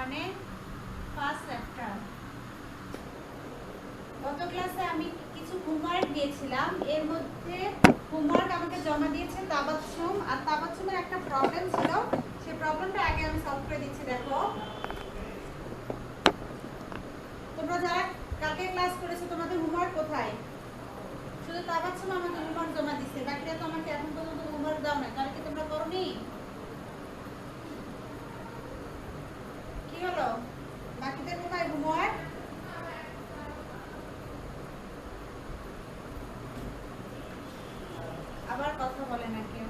মানে first chapter. গত ক্লাসে আমি কিছু হোমওয়ার্ক দিয়েছিলাম, এর মধ্যে হোমওয়ার্ক আমাকে জমা দিয়েছে তাবাসসুম, আর তাবাসসুমের একটা প্রবলেম ছিল, সেই প্রবলেমটা আগে আমি সলভ করে দিচ্ছি। দেখো, তোমরা যারা কালকে ক্লাস করেছো তোমাদের হোমওয়ার্ক কোথায়? শুধু তাবাসসুম আমাকে হোমওয়ার্ক জমা দিচ্ছে, বাকিরা তো আমাকে এখন পর্যন্ত হোমওয়ার্ক দাও না। কালকে কি তোমরা করোনি? কি হলো, বাকিদের কোথায় হোমওয়ার্ক? আবার কথা বলে না কেউ।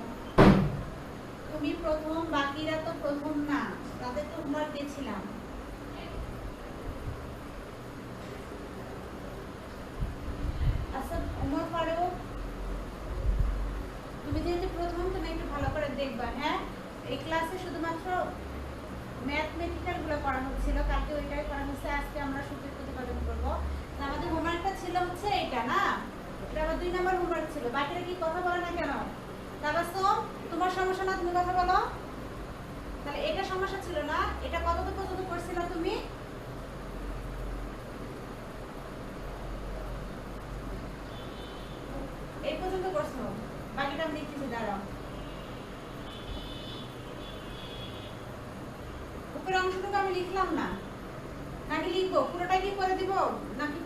তুমি প্রথম, বাকিরা তো প্রথম না, তাদের তো হোমওয়ার্ক দিয়েছিলাম। আচ্ছা ওমর ফারুক, তুমি যেহেতু প্রথম, তুমি একটু ভালো করে দেখবা। হ্যাঁ, এই ক্লাসে শুধুমাত্র ম্যাথমেটিক্যাল গুলো করা হচ্ছিল, কালকে ওইটাই করা হচ্ছে, আজকে আমরা সূত্রের প্রতিপাদন করব। আমাদের হোমওয়ার্কটা ছিল হচ্ছে এটা না, এটা আমার 2 নাম্বার হোমওয়ার্ক ছিল। বাকিরা কি কথা বলে না কেন? তাবাসসুম, তোমার সমস্যা না, তুমি কথা বলো। তাহলে এটা সমস্যা ছিল না, এটা কতদূর পর্যন্ত করছিলা তুমি? এই পর্যন্ত করছো, বাকিটা আমি লিখতেছি, দাঁড়াও। উপরের অংশটুকু আমি লিখলাম না, নাকি লিখবো? পুরোটা কি করে দিব, নাকি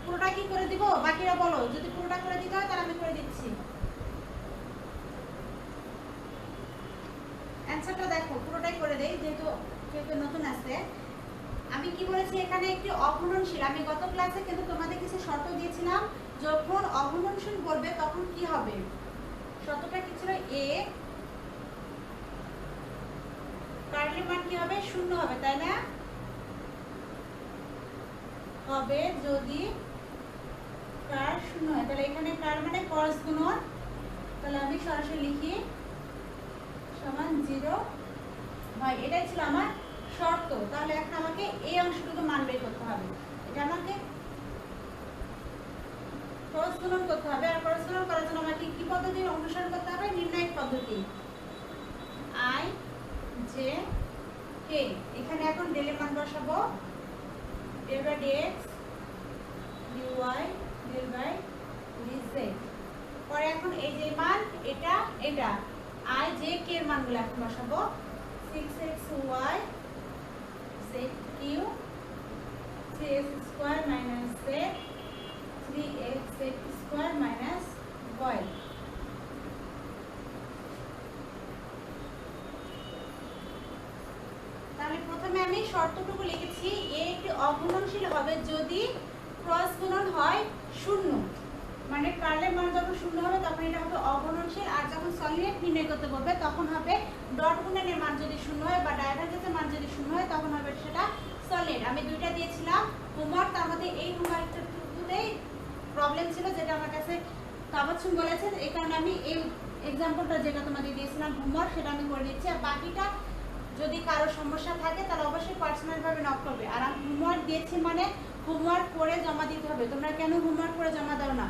পুরোটা কি করে দিব? বাকিরা বলো, যদি পুরোটা করে দিতে হয় তাহলে আমি করে দিচ্ছি। অ্যানসারটা দেখো, পুরোটাই করে দেই, যেহেতু কেউ কেউ নতুন আছে। আমি কি বলেছি, এখানে একটি অগুণনশীল, আমি গত ক্লাসে কিন্তু তোমাদের কিছু শর্ত দিয়েছিলাম, যখন অগুণনশীল বলবে তখন কি হবে। শর্তটা কি ছিল? এ কার্লের মান কি হবে? 0 হবে, তাই না? হবে যদি কার 0 হয়। তাহলে এখানে কার মানে cos গুণন, তাহলে আমি সরাসরি লিখি সমান 0 হয়। এটাই ছিল আমার শর্ত। তাহলে এখন আমাকে এই অংশটুকু মান বের করতে হবে। এটা আমাকে ক্রস গুণন করতে হবে, আর ক্রস গুণন করার জন্য আমাকে কি পদ্ধতি অনুসরণ করতে হবে? নির্ণায়ক পদ্ধতি। আই জে কে, এখানে এখন ডেল এর মান বসাবো, del by dx dy del by dz. পরে এখন এই যে মান, এটা এটা আই জে কে এর মানগুলো এখন বসাবো। 6xy zq 3x square minus z 3x square minus y। তাহলে প্রথমে আমি শর্তটুকু লিখেছি, এ একটি অগুণনশীল হবে যদি ক্রস গুণন হয় 0, মানে কার্লের মান যখন 0 হবে তখন এটা হবে অগুণনশীল, আর যখন সলিড নির্ণয় করতে বলবে তখন হবে ডট গুণনের মান যদি 0 হয় বা ডাইভারজেন্সের মান যদি 0 হয় তখন হবে সেটা সলিড। আমি দুইটা দিয়েছিলাম হোমওয়ার্ক, তার মধ্যে এই হোমওয়ার্কটাতেই প্রবলেম ছিল, যেটা আমার কাছে তাবাসসুম বলেছে, এই কারণে আমি এই এক্সাম্পলটা যেটা তোমাদের দিয়েছিলাম হোমওয়ার্ক, সেটা আমি করে দিচ্ছি। আর বাকিটা যদি কারো সমস্যা থাকে তাহলে অবশ্যই পার্সোনাল ভাবে নক করবে। আর আমি হোমওয়ার্ক দিয়েছি মানে হোমওয়ার্ক করে জমা দিতে হবে। তোমরা কেন হোমওয়ার্ক করে জমা দাও না?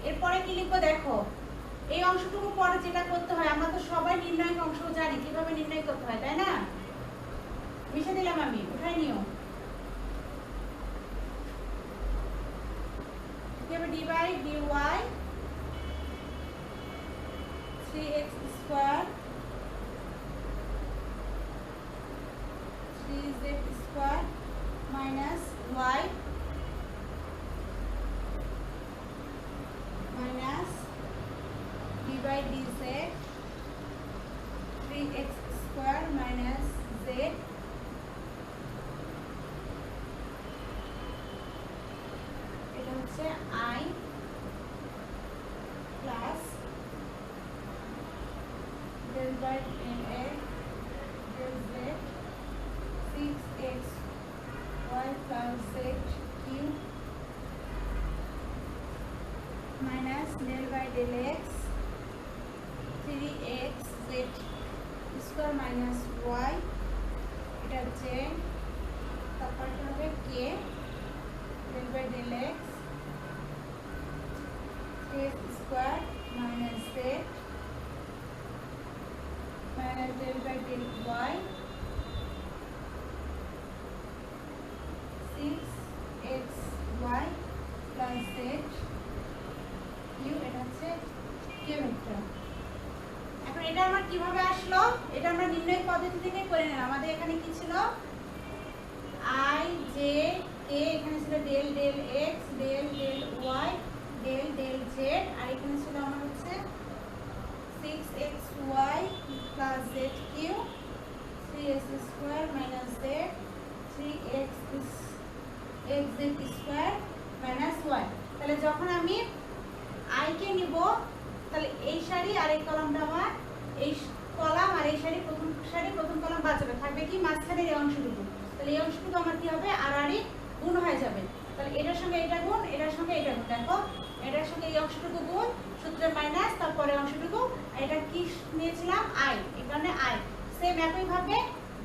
এরপরে কি লিখবো দেখো, এই অংশটুকু পরে যেটা করতে হয়, আমরা তো সবাই নির্ণায়ক অংশ জানি কিভাবে নির্ণয় করতে হয়, তাই না? মিশে দিলাম আমি, উঠাই নিও। D by d y 3x square 3z square minus y minus d by dz 3x square minus z, এটা হচ্ছে i plus del by dx del z 6x y plus z cube minus del by del x 3x z square minus y, এটা হচ্ছে তারপরটা হবে k del by del x 3x square minus z minus del by del y 6xy plus z q, এটা হচ্ছে k vector. এখন এটা আমার কিভাবে আসলো, এটা আমরা নির্ণয় পদ্ধতি থেকে করে নিলাম। আমাদের এখানে কি ছিল, i j k, এখানে ছিল del del x del del y del del z, আর এখানে ছিল আমার হচ্ছে 6xy plus zq 3x square minus z 3x xz square minus y। তাহলে যখন আমি i কে নিব, তাহলে এই সারি আর এই কলামটা আমার, এই কলাম আর এই সারি প্রথম কলাম বাদ যাবে, থাকবে কি মাঝখানের এই অংশটুকু। তাহলে এই অংশটুকু আমার কি হবে, আর গুণ হয়ে যাবে। তাহলে এটার সঙ্গে এটা গুণ, এটার সঙ্গে এটা গুণ, দেখো এটার সঙ্গে এই অংশটুকু গুণ, সূত্রে মাইনাস, তারপরে অংশটুকু, এটা কি নিয়েছিলাম i, এখানে i। সেম একইভাবে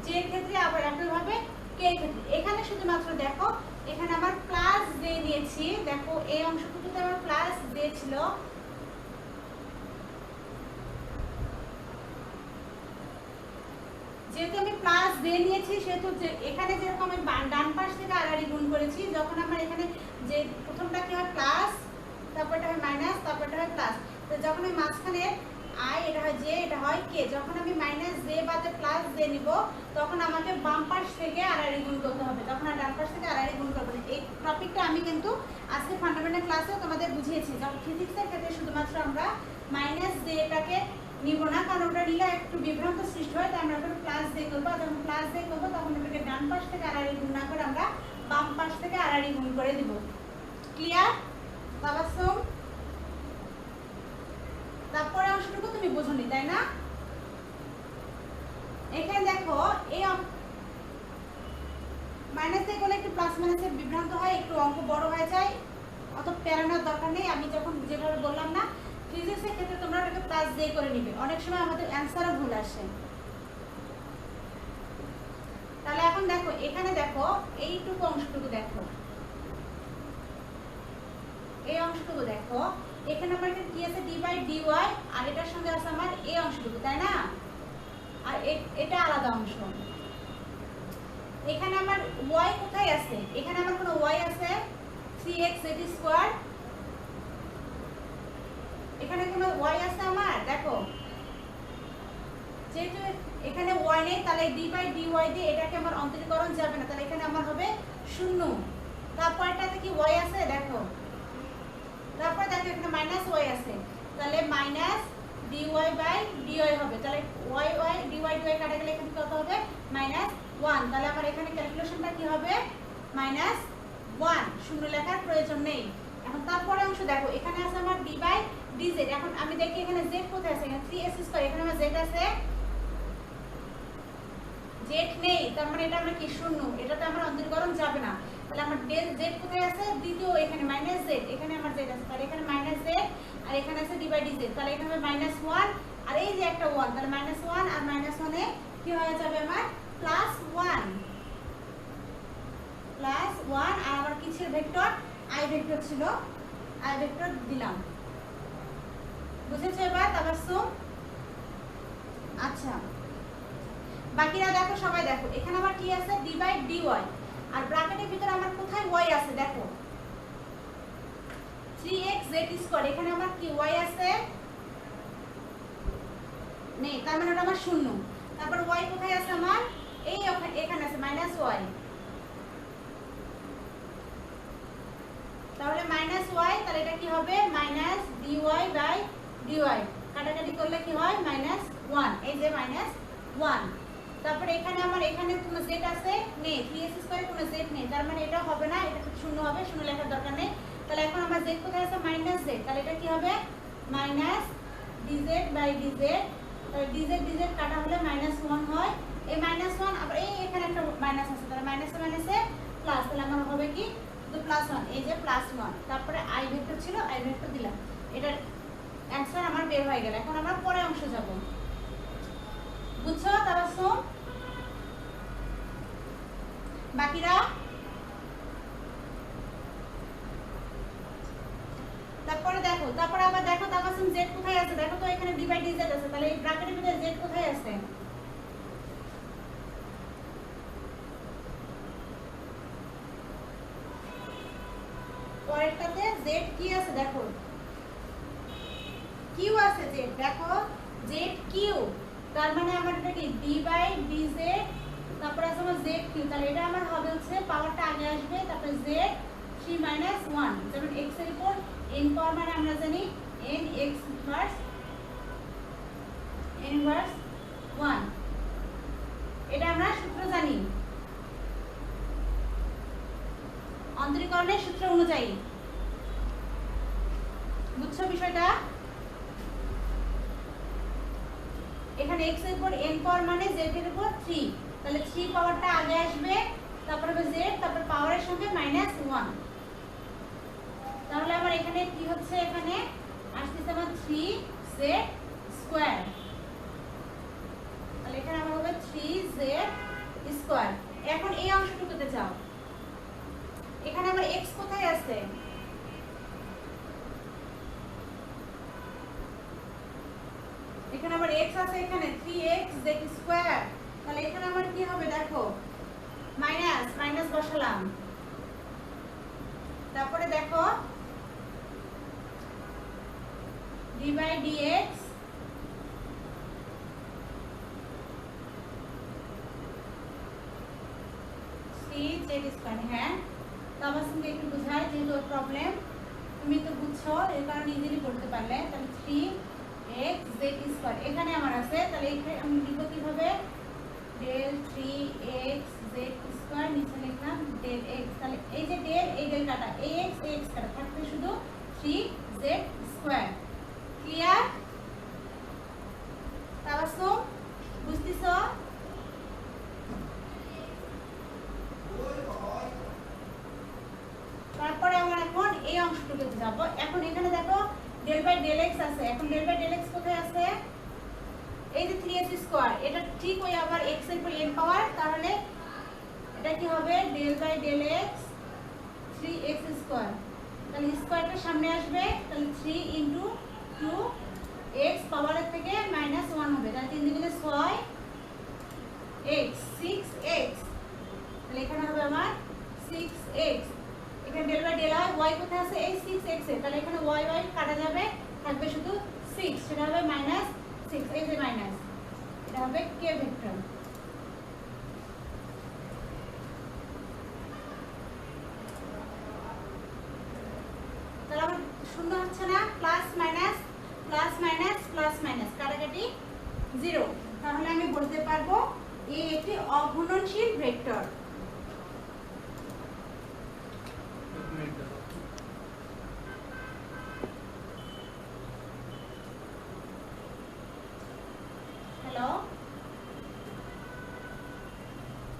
j এর ক্ষেত্রে আবার একইভাবে k এর ক্ষেত্রে। এখানে শুধুমাত্র দেখো এখানে আমার প্লাস j নিয়েছি, দেখো এই অংশটুকুতে আমার প্লাস j ছিল, যেহেতু আমি প্লাস j নিয়েছি সেহেতু এখানে যেরকম আমি ডান পাশ থেকে আর গুণ করেছি, যখন আমার এখানে যে প্রথমটা কি হয় প্লাস, তারপরটা হয় মাইনাস, তারপরটা হয় প্লাস। তো যখন আমি মাঝখানে i, এটা হয় j, এটা হয় k, যখন আমি মাইনাস j বাদে প্লাস j নিব, তখন আমাকে বাম পাশ থেকে আর গুণ করতে হবে, তখন আর ডান পাশ থেকে আর গুণ করব না। এই টপিকটা আমি কিন্তু আজকে ফান্ডামেন্টাল ক্লাসে তোমাদের বুঝিয়েছি। যখন ফিজিক্সের ক্ষেত্রে শুধুমাত্র আমরা মাইনাস j টাকে নিব না, কারণ ওটা নিলে একটু বিভ্রান্ত সৃষ্টি হয়, তাই আমরা ওটা প্লাস j করব। যখন প্লাস j করব তখন ওটাকে ডান পাশ থেকে আর গুণ না করে আমরা বাম পাশ থেকে আর গুণ করে দিব। ক্লিয়ার তাবাসসুম? তারপরে অংশটুকু তুমি বুঝোনি, তাই না? এখানে দেখো এই মাইনাস দিয়ে করলে একটু প্লাস মাইনাসের বিভ্রান্ত হয়, একটু অঙ্ক বড় হয়ে যায়, অত প্যারানোর দরকার নেই। আমি যখন যেভাবে বললাম না, ফিজিক্সের ক্ষেত্রে তোমরা ওটাকে প্লাস দিয়ে করে নিবে, অনেক সময় আমাদের অ্যান্সারও ভুল আসে। তাহলে এখন দেখো এখানে দেখো এইটুকু অংশটুকু দেখো, এই অংশটুকু দেখো, এখানে আমার কি আছে d বাই dy, আর এটার সঙ্গে আছে আমার এই অংশটুকু, তাই না? আর এটা আলাদা অংশ। এখানে আমার y কোথায় আছে, এখানে আমার কোনো y আছে 3x স্কয়ার, এখানে কোনো y আছে আমার, দেখো যেহেতু এখানে y নেই, তাহলে d বাই dy দিয়ে এটাকে আমার অন্তরীকরণ যাবে না, তাহলে এখানে আমার হবে 0। তারপরটাতে কি y আছে, দেখো, তারপর দেখো এখানে মাইনাস y আছে, তাহলে মাইনাস dy বাই dy হবে, তাহলে y dy কাটা গেলে এখানে কত হবে, -1। তাহলে আমার এখানে ক্যালকুলেশনটা কি হবে, -1, শূন্য লেখার প্রয়োজন নেই। এখন তারপরে অংশ দেখো, এখানে আছে আমার d বাই dz। এখন আমি দেখি এখানে z কোথায় আছে, এখানে 3s², এখানে আমার z আছে, z নেই, তার মানে এটা আমরা কি শূন্য, এটাতে আমার অন্তরীকরণ যাবে না। তাহলে আমার ডেল z কোথায় আছে, দ্বিতীয় এখানে -z, এখানে আমার z আছে, তাহলে এখানে -z, আর এখানে আছে d বাই dz, তাহলে এখানে হবে -1, আর এই যে একটা 1, তাহলে -1 আর -1 এ কি হয়ে যাবে আমার +1, আর আমার কি ছিল ভেক্টর, i ভেক্টর ছিল, i ভেক্টর দিলাম। বুঝেছো এবার তাবাসসুম? আচ্ছা, বাকিরা দেখো, সবাই দেখো এখানে আমার কি আছে, d বাই dy, আর ব্র্যাকেটের ভিতরে আমার কোথায় y আছে, দেখো 3xz², এখানে আমার কি y আছে নেই, তার মানে ওটা আমার শূন্য। তারপর y কোথায় আছে আমার, এই এখানে আছে -y, তাহলে -y, তাহলে এটা কি হবে -dy বাই dy, কাটাকাটি করলে কি হয় -1, এই যে -1। তারপরে এখানে আমার এখানে কোনো z আছে নেই, 3s² কোনো z নেই, তার মানে এটা হবে না, এটা শূন্য হবে, শূন্য লেখার দরকার নেই। তাহলে এখন আমার z কোথায় আছে, -z, তাহলে এটা কি হবে -dz বাই dz, তাহলে dz কাটা হলে -1 হয়, এই -1 আবার এই এখানে একটা মাইনাস আছে, তাহলে মাইনাসে মাইনাসে প্লাস, তাহলে আমার হবে কি তো +1, এই যে +1, তারপরে i ভেক্টর ছিল, i ভেক্টর দিলাম, এটার অ্যানসার আমার বের হয়ে গেল। এখন আমরা পরের অংশ যাব, বুঝছো তাবাসসুম? বাকিরা তারপরে দেখো, তারপরে আবার দেখো তাবাসসুম z কোথায় আছে, দেখো তো এখানে d বাই dz আছে, তাহলে এই ব্র্যাকেটের ভিতরে z কোথায় আছে, পরেরটাতে জেড কি আছে দেখো, কিউ আছে, জেড দেখো জেড কিউ, তার মানে আমার এটা কি ডি বাই ডি জেড, তারপরে আছে আমার জেড কিউ, তাহলে এটা আমার হবে হচ্ছে পাওয়ারটা আগে আসবে, তারপরে জেড 3 মাইনাস 1, যেমন এক্স এর উপর এন পাওয়ার মানে আমরা জানি এন এক্স ইনভার্স 1, এটা আমরা সূত্র জানি অন্তরীকরণের সূত্র অনুযায়ী। বুঝছো বিষয়টা? এখানে x এর উপর n পাওয়ার মানে z এর উপর 3, তাহলে 3 পাওয়ারটা আগে আসবে, তারপরে হবে z, তারপর পাওয়ারের সঙ্গে -1, তাহলে আমার এখানে কি হচ্ছে, এখানে আসছে আমার 3z স্কয়ার, তাহলে এখানে আমার হবে 3z স্কয়ার। এখন এই অংশটুকুতে যাও, এখানে আমার x কোথায় আছে, এখানে আমার x আছে, এখানে 3xz স্কয়ার, তাহলে এখানে আমার কি হবে দেখো, মাইনাস বসালাম, তারপরে দেখো d by dx 3z square. হ্যাঁ, তো আমার সঙ্গে একটু বুঝাই, যেহেতু প্রবলেম তুমি তো বুঝছো, এর কারণে ইজিলি করতে পারলে। তাহলে 3xz স্কয়ার এখানে আমার আছে, তাহলে এখানে আমি লিখব কিভাবে, del 3xz স্কয়ার, নিচে লিখলাম del x, তাহলে এই যে del, এই del কাটা, এই x কাটা, থাকবে শুধু 3z স্কয়ার। ক্লিয়ার? তাবাসসুম বুঝতেছো? তারপরে আমরা এখন এই অংশটুকুতে যাব। এখন এখানে দেখো del বাই del x আছে, এখন del বাই del x কোথায় আছে, এই যে 3x স্কয়ার, এটা ঠিক ওই আবার x এর উপর n পাওয়ার, তাহলে এটা কি হবে del by del x 3x square, তাহলে স্কয়ারটা সামনে আসবে, তাহলে 3 ইনটু 2x পাওয়ারের থেকে -1 হবে, তাহলে 3 দুগুণে 6x 6x, তাহলে এখানে হবে আমার 6x, এখানে del বাই del y কোথায় আছে, এই 6x এ, তাহলে এখানে y কাটা যাবে, থাকবে শুধু 6, সেটা হবে -6, এই যে মাইনাস, এটা হবে k ভেক্টর। তাহলে আমার শূন্য হচ্ছে না, প্লাস মাইনাস কাটাকাটি 0, তাহলে আমি বলতে পারবো এই একটি অঘূর্ণনশীল ভেক্টর। হ্যালো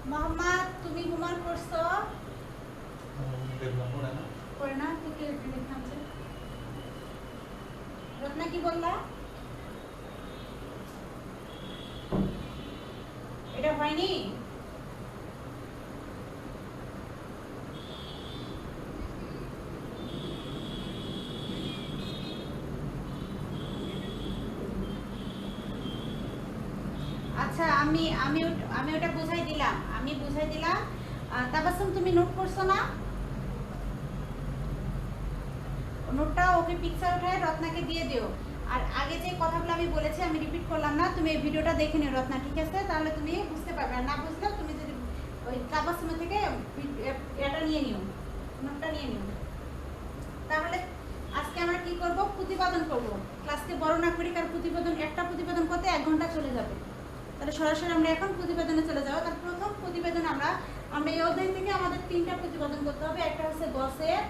মোহাম্মদ, তুমি হোমওয়ার্ক করছো? করে না, তুই লিখলাম যে রত্না কি বললা, এটা হয়নি? আচ্ছা, আমি ওটা বুঝাই দিলাম, তাবাসসুম তুমি নোট করছো না? নোটটা ওকে পিকচার উঠায় রত্নাকে দিয়ে দিও। আর আগে যে কথাগুলো আমি বলেছি আমি রিপিট করলাম না, তুমি এই ভিডিওটা দেখে নিও রত্না, ঠিক আছে? তাহলে তুমি বুঝতে পারবে, আর না বুঝলেও তুমি যদি ওই তাবাসসুম থেকে এটা নিয়ে নিও, নোটটা নিয়ে নিও। তাহলে আজকে আমরা কি করব, প্রতিপাদন করব। ক্লাসকে বড় না করি, কারণ একটা প্রতিপাদন করতে 1 ঘন্টা চলে যাবে। তাহলে সরাসরি আমরা এখন প্রতিবেদনে চলে যাব। তার প্রথম প্রতিবেদন আমরা এই অধ্যায় থেকে আমাদের 3টা প্রতিবেদন করতে হবে। একটা হচ্ছে গসের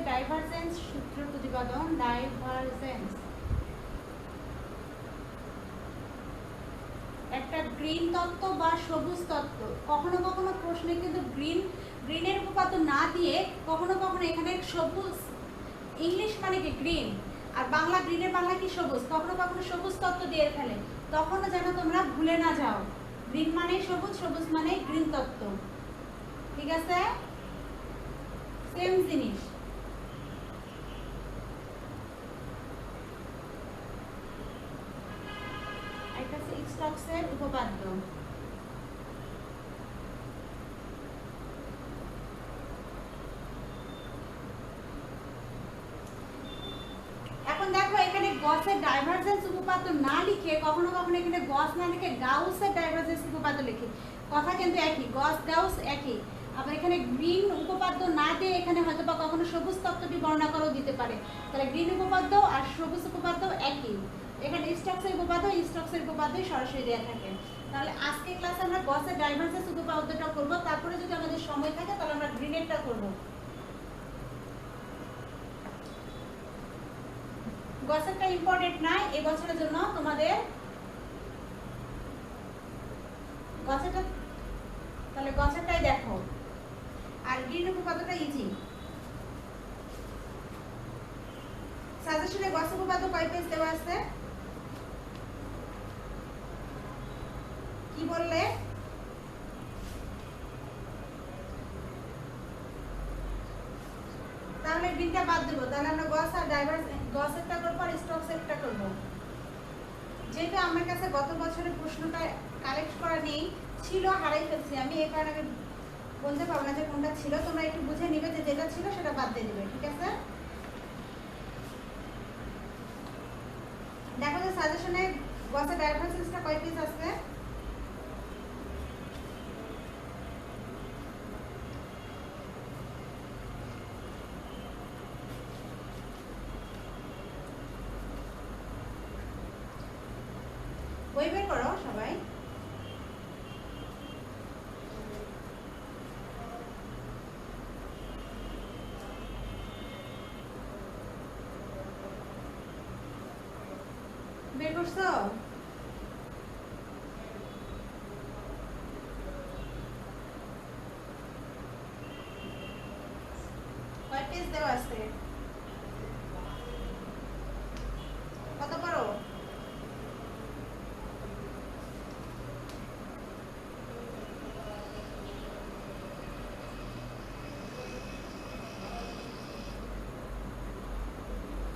ডাইভারজেন্স সূত্র প্রতিপাদন, ডাইভারজেন্স। একটা গ্রিন তত্ত্ব বা সবুজ তত্ত্ব। কখনো কখনো প্রশ্নে কিন্তু গ্রিনের উপপাদ্য না দিয়ে কখনো কখনো এখানে সবুজ, ইংলিশ মানে কি গ্রিন, আর বাংলা গ্রিনের বাংলা কি সবুজ, কখনো কখনো সবুজ তত্ত্ব দিয়ে ফেলে, তখনও যেন তোমরা ভুলে না যাও, গ্রিন মানে সবুজ, সবুজ মানে গ্রিন তত্ত্ব, ঠিক আছে? সেম জিনিস। এটা হচ্ছে স্টোকসের উপপাদ্য। দেখো এখানে গসের ডাইভারজেন্স উপপাদ্য না লিখে কখনো কখনো এখানে গস না লিখে গাউসের ডাইভারজেন্স উপপাদ্য লিখি, কথা কিন্তু একই, গস গাউস একই। আবার এখানে গ্রিন উপপাদ্য না দিয়ে এখানে হয়তো বা কখনো সবুজ তত্ত্বটি বর্ণনা করেও দিতে পারে, তাহলে গ্রিন উপপাদ্য আর সবুজ উপপাদ্য একই। এখানে স্টকসের উপপাদ্যই সরাসরি দেওয়া থাকে। তাহলে আজকে ক্লাসে আমরা গসের ডাইভারজেন্স উপপাদ্যটা করব, তারপরে যদি আমাদের সময় থাকে তাহলে আমরা গ্রিনেরটা করব। গসেরটা ইম্পর্টেন্ট না এই বছরের জন্য তোমাদের, গসেরটা তাহলে গসেরটাই দেখো, আর গ্রিন উপপাদ্যটা ইজি। সাজেশনে গস উপপাদ্য কয় পেজ দেওয়া আছে কি বললে? তাহলে গ্রিনটা বাদ দেবো, তাহলে আমরা গস আর গসেরটা করবো আর স্টকসেরটা করবো। যেহেতু আমার কাছে গত বছরের প্রশ্নটা কালেক্ট করা নেই, ছিল হারাই ফেলছি আমি, এই কারণে আমি বলতে পারবো না যে কোনটা ছিল। তোমরা একটু বুঝে নিবে যে যেটা ছিল সেটা বাদ দিয়ে দিবে, ঠিক আছে? দেখো যে সাজেশনে গসের ডাইভারজেন্সটা কয় পেজ আছে। বই বের করো সবাই। বের করছো? কয় পেজ দেওয়া আছে? কত পারো?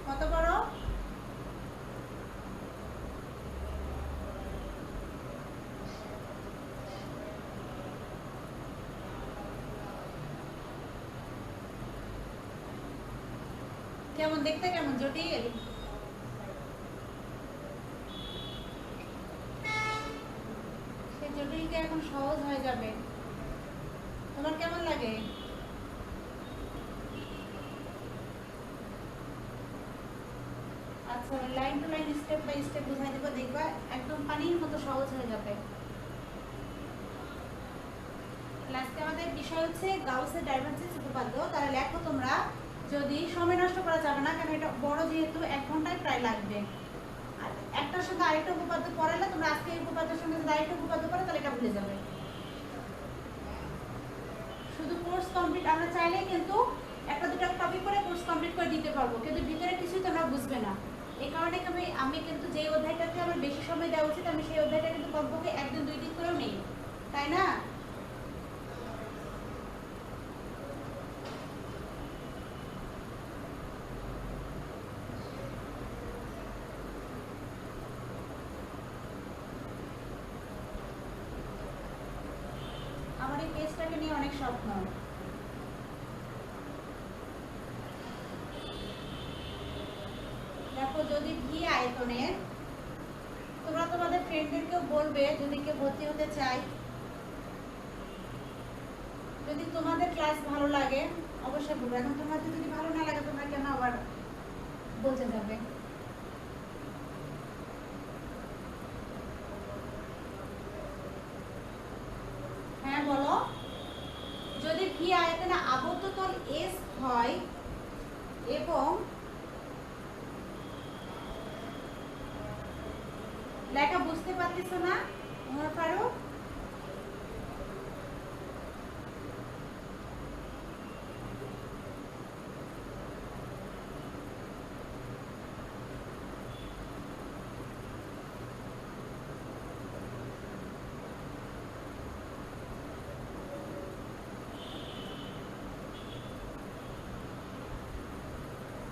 কত পারো? কেমন দেখতে, কেমন জটিল? সেই জটিলটা এখন সহজ হয়ে যাবে। তোমার কেমন লাগে? আচ্ছা, line to line step by step বুঝাই দেবো, দেখবা একদম পানির মতো সহজ হয়ে যাবে। আজকে আমাদের বিষয় হচ্ছে গাউসের ডাইভারজেন্স উপপাদ্য। তাহলে লেখো তোমরা, যদি সময় নষ্ট করা যাবে না, কারণ এটা বড় যেহেতু 1 ঘন্টায় প্রায় লাগবে। আর একটার সঙ্গে আরেকটা উপপাদ্য পড়ালে তোমরা আজকে এই উপপাদ্যের সঙ্গে যদি আরেকটা উপপাদ্য পড়ে তাহলে এটা ভুলে যাবে। শুধু কোর্স কমপ্লিট আমরা চাইলে কিন্তু একটা দুটো টপিক করে কোর্স কমপ্লিট করে দিতে পারবো, কিন্তু ভিতরে কিছুই তোমরা বুঝবে না। এই কারণে আমি কিন্তু যে অধ্যায়টাতে আমার বেশি সময় দেওয়া উচিত আমি সেই অধ্যায়টা কিন্তু কমপক্ষে 1 দিন 2 দিন করেও নেই, তাই না? আমার এই পেজটাকে নিয়ে অনেক স্বপ্ন। দেখো যদি ভি আয়তনের, তোমরা তোমাদের ফ্রেন্ডদেরকেও বলবে যদি কেউ ভর্তি হতে চায়। যদি তোমাদের ক্লাস ভালো লাগে অবশ্যই বলবে, এখন তোমাদের যদি ভালো না লাগে তোমরা কেন আবার বলতে যাবে? হ্যাঁ বলো। যদি ভি আয়তনে আবদ্ধ তল এস হয় এবং লেখা বুঝতে পারতেছো না ওমর ফারুক?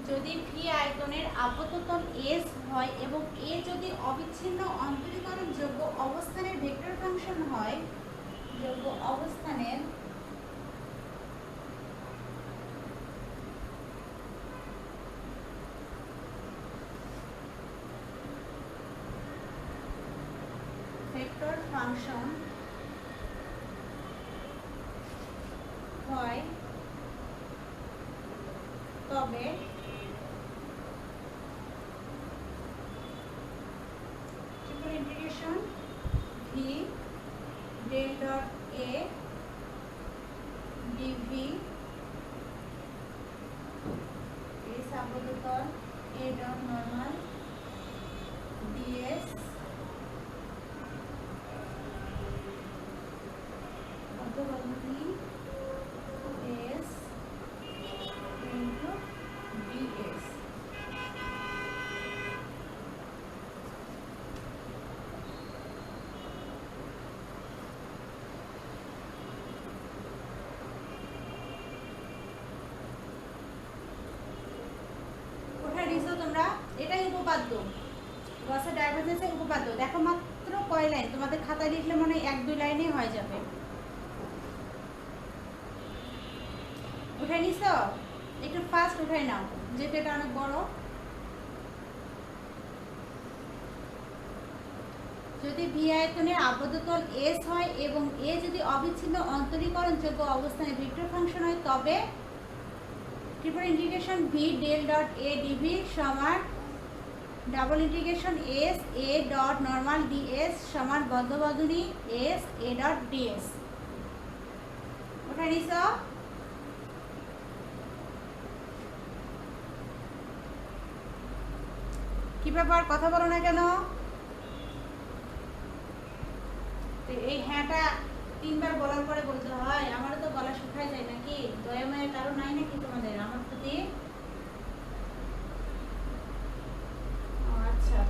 যদি ভি আয়তনের আবদ্ধ তল এস হয় এবং এ যদি অবিচ্ছিন্ন অন্তরীকরণ যোগ্য অবস্থানের ভেক্টর ফাংশন হয়, যোগ্য অবস্থানের ফাংশন হয় তবে triple integration V del dot A d V S আবদ্ধতল এ ডট নর্মাল ডিএস অর্ধবন্ধনী এস ইন্টু ডিএস। কোথায় নিছো তোমরা? এটাই উপপাদ্য, গসের ডাইভারজেন্সের উপপাদ্য। দেখো মাত্র কয় লাইন, তোমাদের খাতায় লিখলে মনে হয় 1-2 লাইনে হয়ে যাবে। উঠে নিছো? একটু ফাস্ট উঠাই নাও, যেটা এটা অনেক বড়। যদি ভি আয়তনের আবদ্ধতল এস হয় এবং এ যদি অবিচ্ছিন্ন অন্তরীকরণযোগ্য অবস্থানে ভেক্টর ফাংশন হয়, তবে triple integration V del dot A d V সমান double integration S A dot normal d S সমান বদ্ধবন্ধনী এস এ ডট ডিএস। ওটা নিছো? কি ব্যাপার, কথা বলো না কেন? এই হ্যাঁটা 3 বার বলার পরে বলতে হয়? আমারও তো গলা শুকায় যায় নাকি? দয়া মায়ের কারণ নাই নাকি তোমাদের আমার প্রতি? আচ্ছা,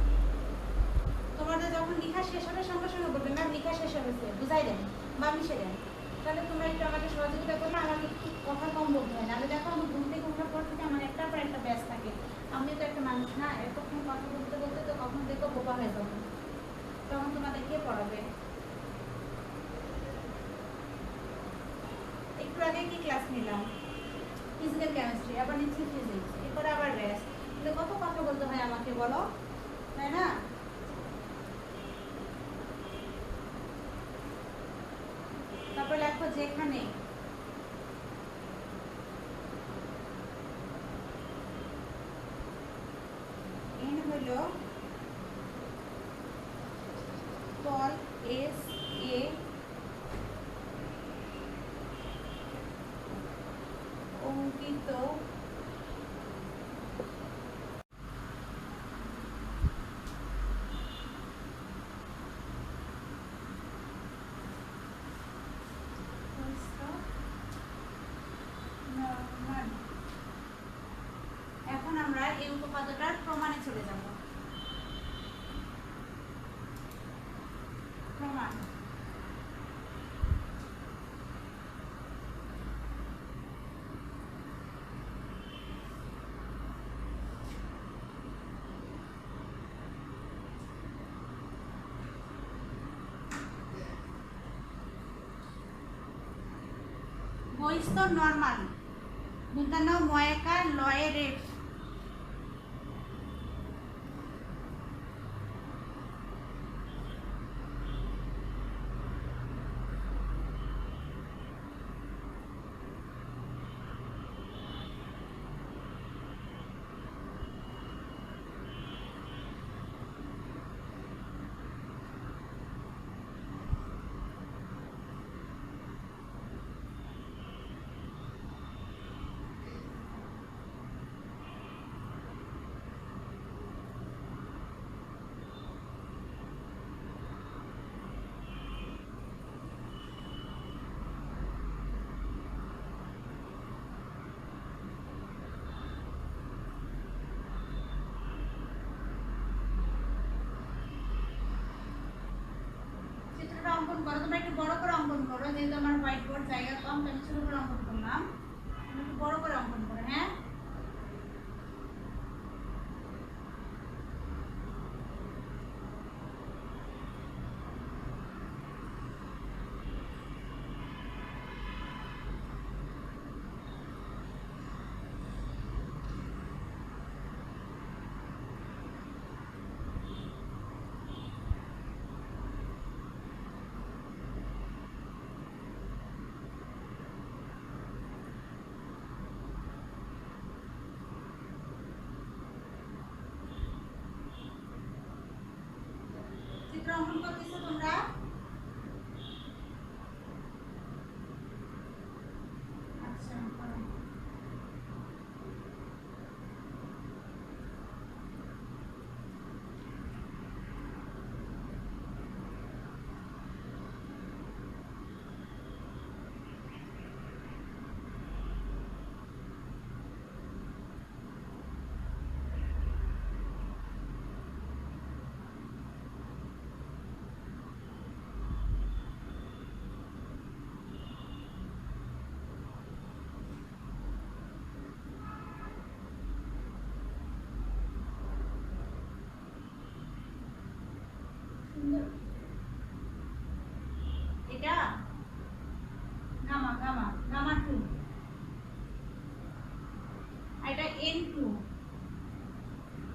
তোমাদের যখন লেখা শেষ হবে সঙ্গে সঙ্গে বলবে ম্যাম লেখা শেষ হয়েছে, বুঝাই দেন বা মিশে দেন। তাহলে তোমরা একটু আমাকে সহযোগিতা করলে আমাকে একটু কথা কম বলতে হয়। নাহলে দেখো আমি ঘুম থেকে ওঠার পর থেকে আমার একটার পর একটা ব্যাস থাকে। আমি তো একটা মানুষ না, এতক্ষণ কথা বলতে বলতে তো কখন দেখো বোবা হয়ে যাবো, তখন তোমাদের কে পড়াবে? একটু আগে কি ক্লাস নিলাম? ফিজিক্যাল কেমিস্ট্রি, আবার নিচ্ছি ফিজিক্স, এরপরে আবার রেস্ট। তাহলে কত কথা বলতে হয় আমাকে বলো, তাই না? তারপর লেখো যেখানে n হইল তল এস এ অঙ্কিত এখন আমরা এই উপপাদ্যটার প্রমাণে চলে যাব। প্রমাণ বহিস্তর নরমাল গুণানো ময়াকার লয়ের রেট অঙ্কন করো। তোমরা একটু বড় করে অঙ্কন করো, যেহেতু আমার হোয়াইট বোর্ড জায়গা কম, তাই ছোট করে অঙ্কন করলাম। একটু বড় করে অঙ্কন করো, হ্যাঁ? গামা গামা 2 আর এটা n2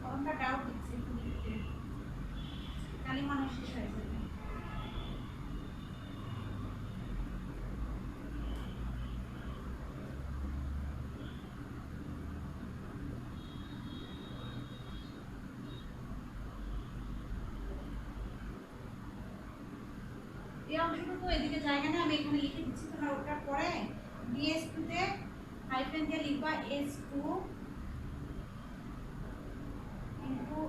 কোনটা ডাউট দিচ্ছে একটু লিখতে খালি মনে শেষ হয়ে যাবে এই অংশটুকু এদিকে জায়গা নেই আমি এখানে লিখে দিচ্ছি তোমরা ওটা পরে ds2 তে হাইফেন দিয়ে লিখবা s2 into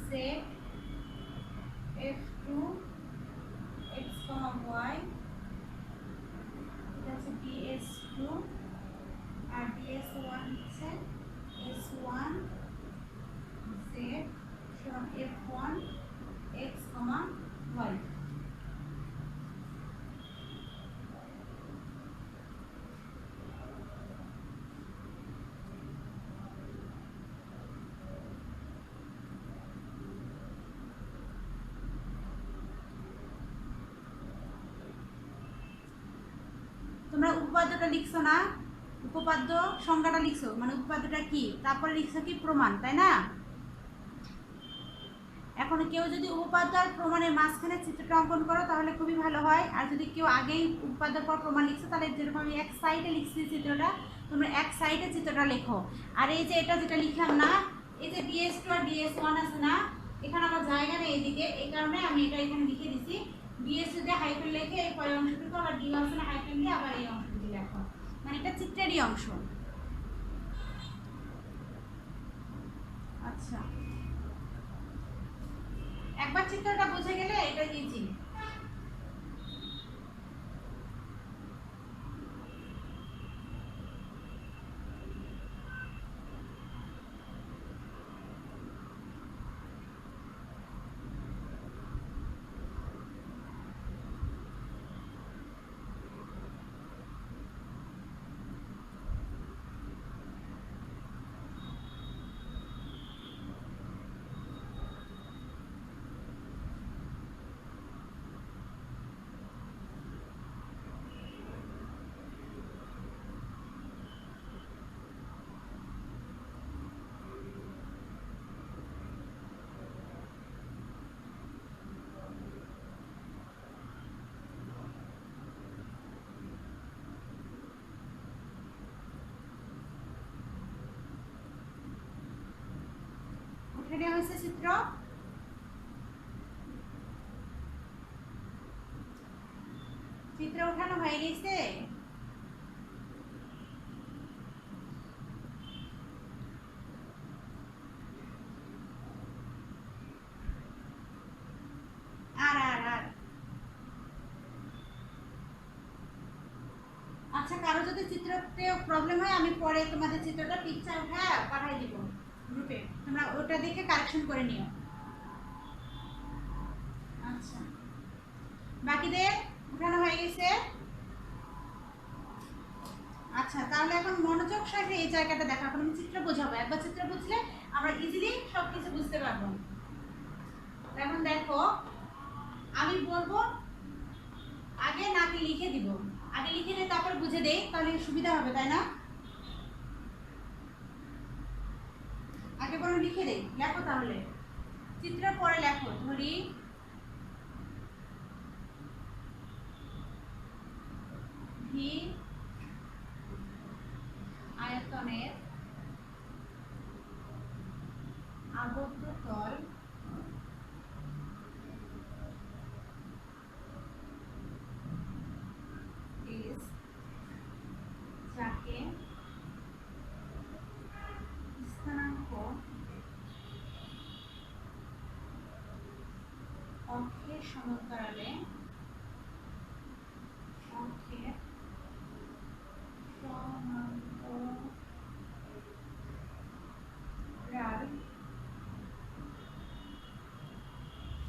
set f2 x, y এটা হচ্ছে ds2 আর ds1 হচ্ছে s1 set সমান f1 x, y তোমরা উপপাদ্যটা লিখছো না উপপাদ্য সংজ্ঞাটা লিখছো মানে উপপাদ্যটা কি তারপরে লিখছো কি প্রমাণ তাই না এখন কেউ যদি উপপাদ্য আর প্রমাণের মাঝখানে চিত্রটা অঙ্কন করো তাহলে খুবই ভালো হয় আর যদি কেউ আগেই উপপাদ্যের পর প্রমাণ লিখছো তাহলে যেরকম আমি এক সাইডে লিখছি চিত্রটা তোমরা এক সাইডে চিত্রটা লেখো আর এই যে এটা যেটা লিখলাম না এই যে ds2 আর ds1 আছে না এখানে আমার জায়গা নেই এদিকে এই কারণে আমি এটা এখানে লিখে দিছি ds2 দিয়ে হাইফেন লিখে এই পরের অংশটুকু আবার d1 এ হাইফেন দিয়ে আবার এই অংশটুকু লেখো মানে এটা চিত্রেরই অংশ আচ্ছা একবার চিত্রটা বুঝে গেলে এটা ইজি এখানে হয়েছে চিত্র চিত্র ওঠানো হয়ে গেছে আর আর আর আচ্ছা কারো যদি চিত্রতে প্রবলেম হয় আমি পরে তোমাদের চিত্রটা পিকচার উঠা পাঠিয়ে দিব গ্রুপে তোমরা ওটা দেখে কারেকশন করে নিও আচ্ছা বাকিদের উঠানো হয়ে গেছে আচ্ছা তাহলে এখন মনোযোগ সহকারে এই জায়গাটা দেখো এখন আমি চিত্র বোঝাবো একবার চিত্র বুঝলে আমরা ইজিলি সবকিছু বুঝতে পারবো এখন দেখো আমি বলবো আগে নাকি লিখে দিব আগে লিখে দিয়ে তারপর বুঝে দেই তাহলে সুবিধা হবে তাই না আগে বলো লিখে দেই লেখো তাহলে চিত্র পরে লেখো ধরি ভি আয়তনের আবদ্ধ তল যাকে স্থানাঙ্ক অক্ষের সমান্তরালে অক্ষের সমান্তরাল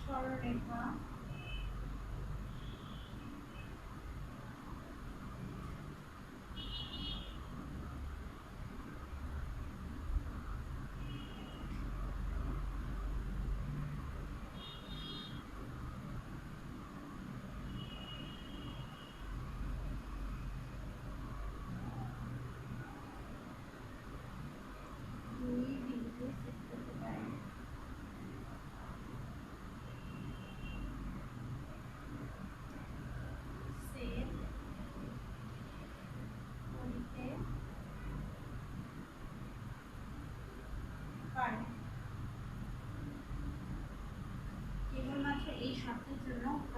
সরলরেখা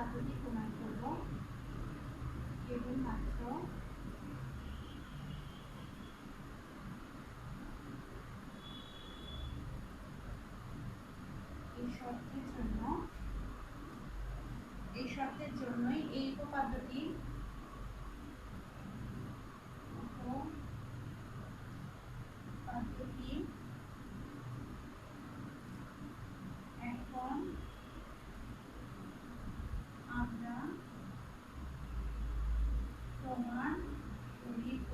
উপপাদ্যটি প্রমাণ করব কেবলমাত্র এই শর্তের জন্যই এই উপপাদ্যটি এখন আমরা প্রমাণ করিব।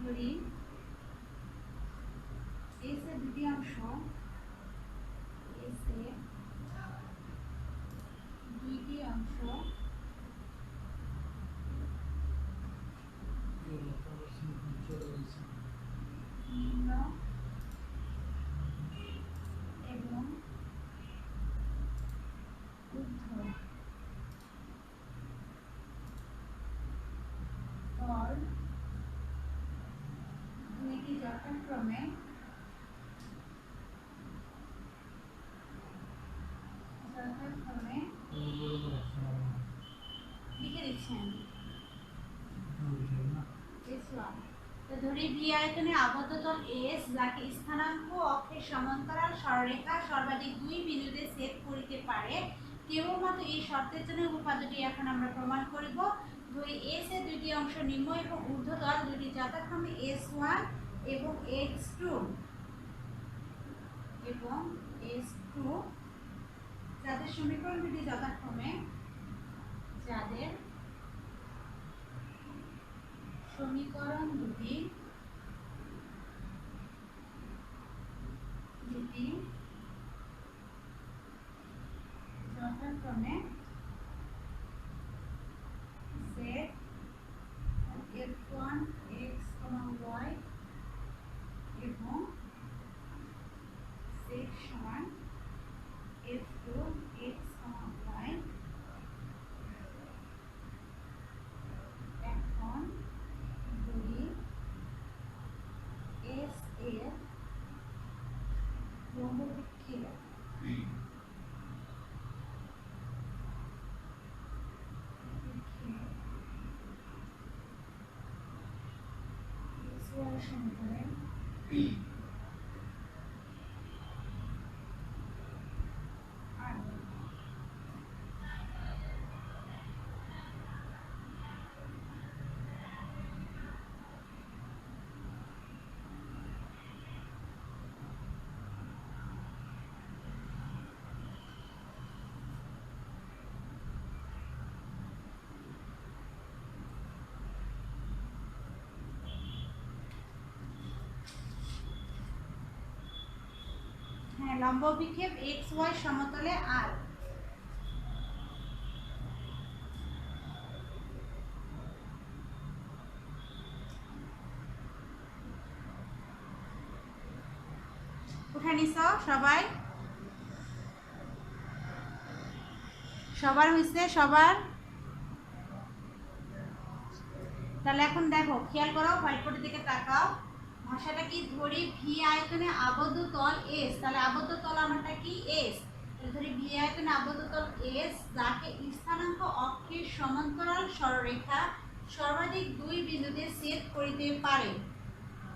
ধরি এস এর দুটি অংশ, নিম্ন এবং ঊর্ধ্ব তল দুইটি যথাক্রমে লিখে দিচ্ছেন। ধরি ভি আয়তনে আবদ্ধ তল এস যাকে স্থানাঙ্ক অক্ষের সমান্তরাল সরলরেখা সর্বাধিক দুই বিন্দুতে ছেদ করিতে পারে, কেবলমাত্র এই শর্তের জন্য উপপাদ্যটি এখন আমরা প্রমাণ করিব। ধরি এস এর দুইটি অংশ নিম্ন এবং ঊর্ধ্বতল দুটি যথাক্রমে S1 এবং S2 যাদের সমীকরণ দুটি যথাক্রমে z f1 x, y এবং z সমান f2 x, y। এখন ধরি s এর লম্ব বিক্ষেপ সমীকরণ লম্ব বিক্ষেপ এক্স ওয়াই সমতলে আর। উঠে নিছ সবাই? সবার হইছে? সবার? তাহলে এখন দেখো, খেয়াল করো, হোয়াইট বোর্ডের দিকে তাকাও। ভাষাটা কি? ধরি ভি আয়তনে আবদ্ধ তল এস, তাহলে আবদ্ধ তল আমারটা কি? এস। ধরি ভি আয়তনে আবদ্ধ তল এস যাকে স্থানাঙ্ক অক্ষের সমান্তরাল সরলরেখা সর্বাধিক দুই বিন্দুতে ছেদ করিতে পারে,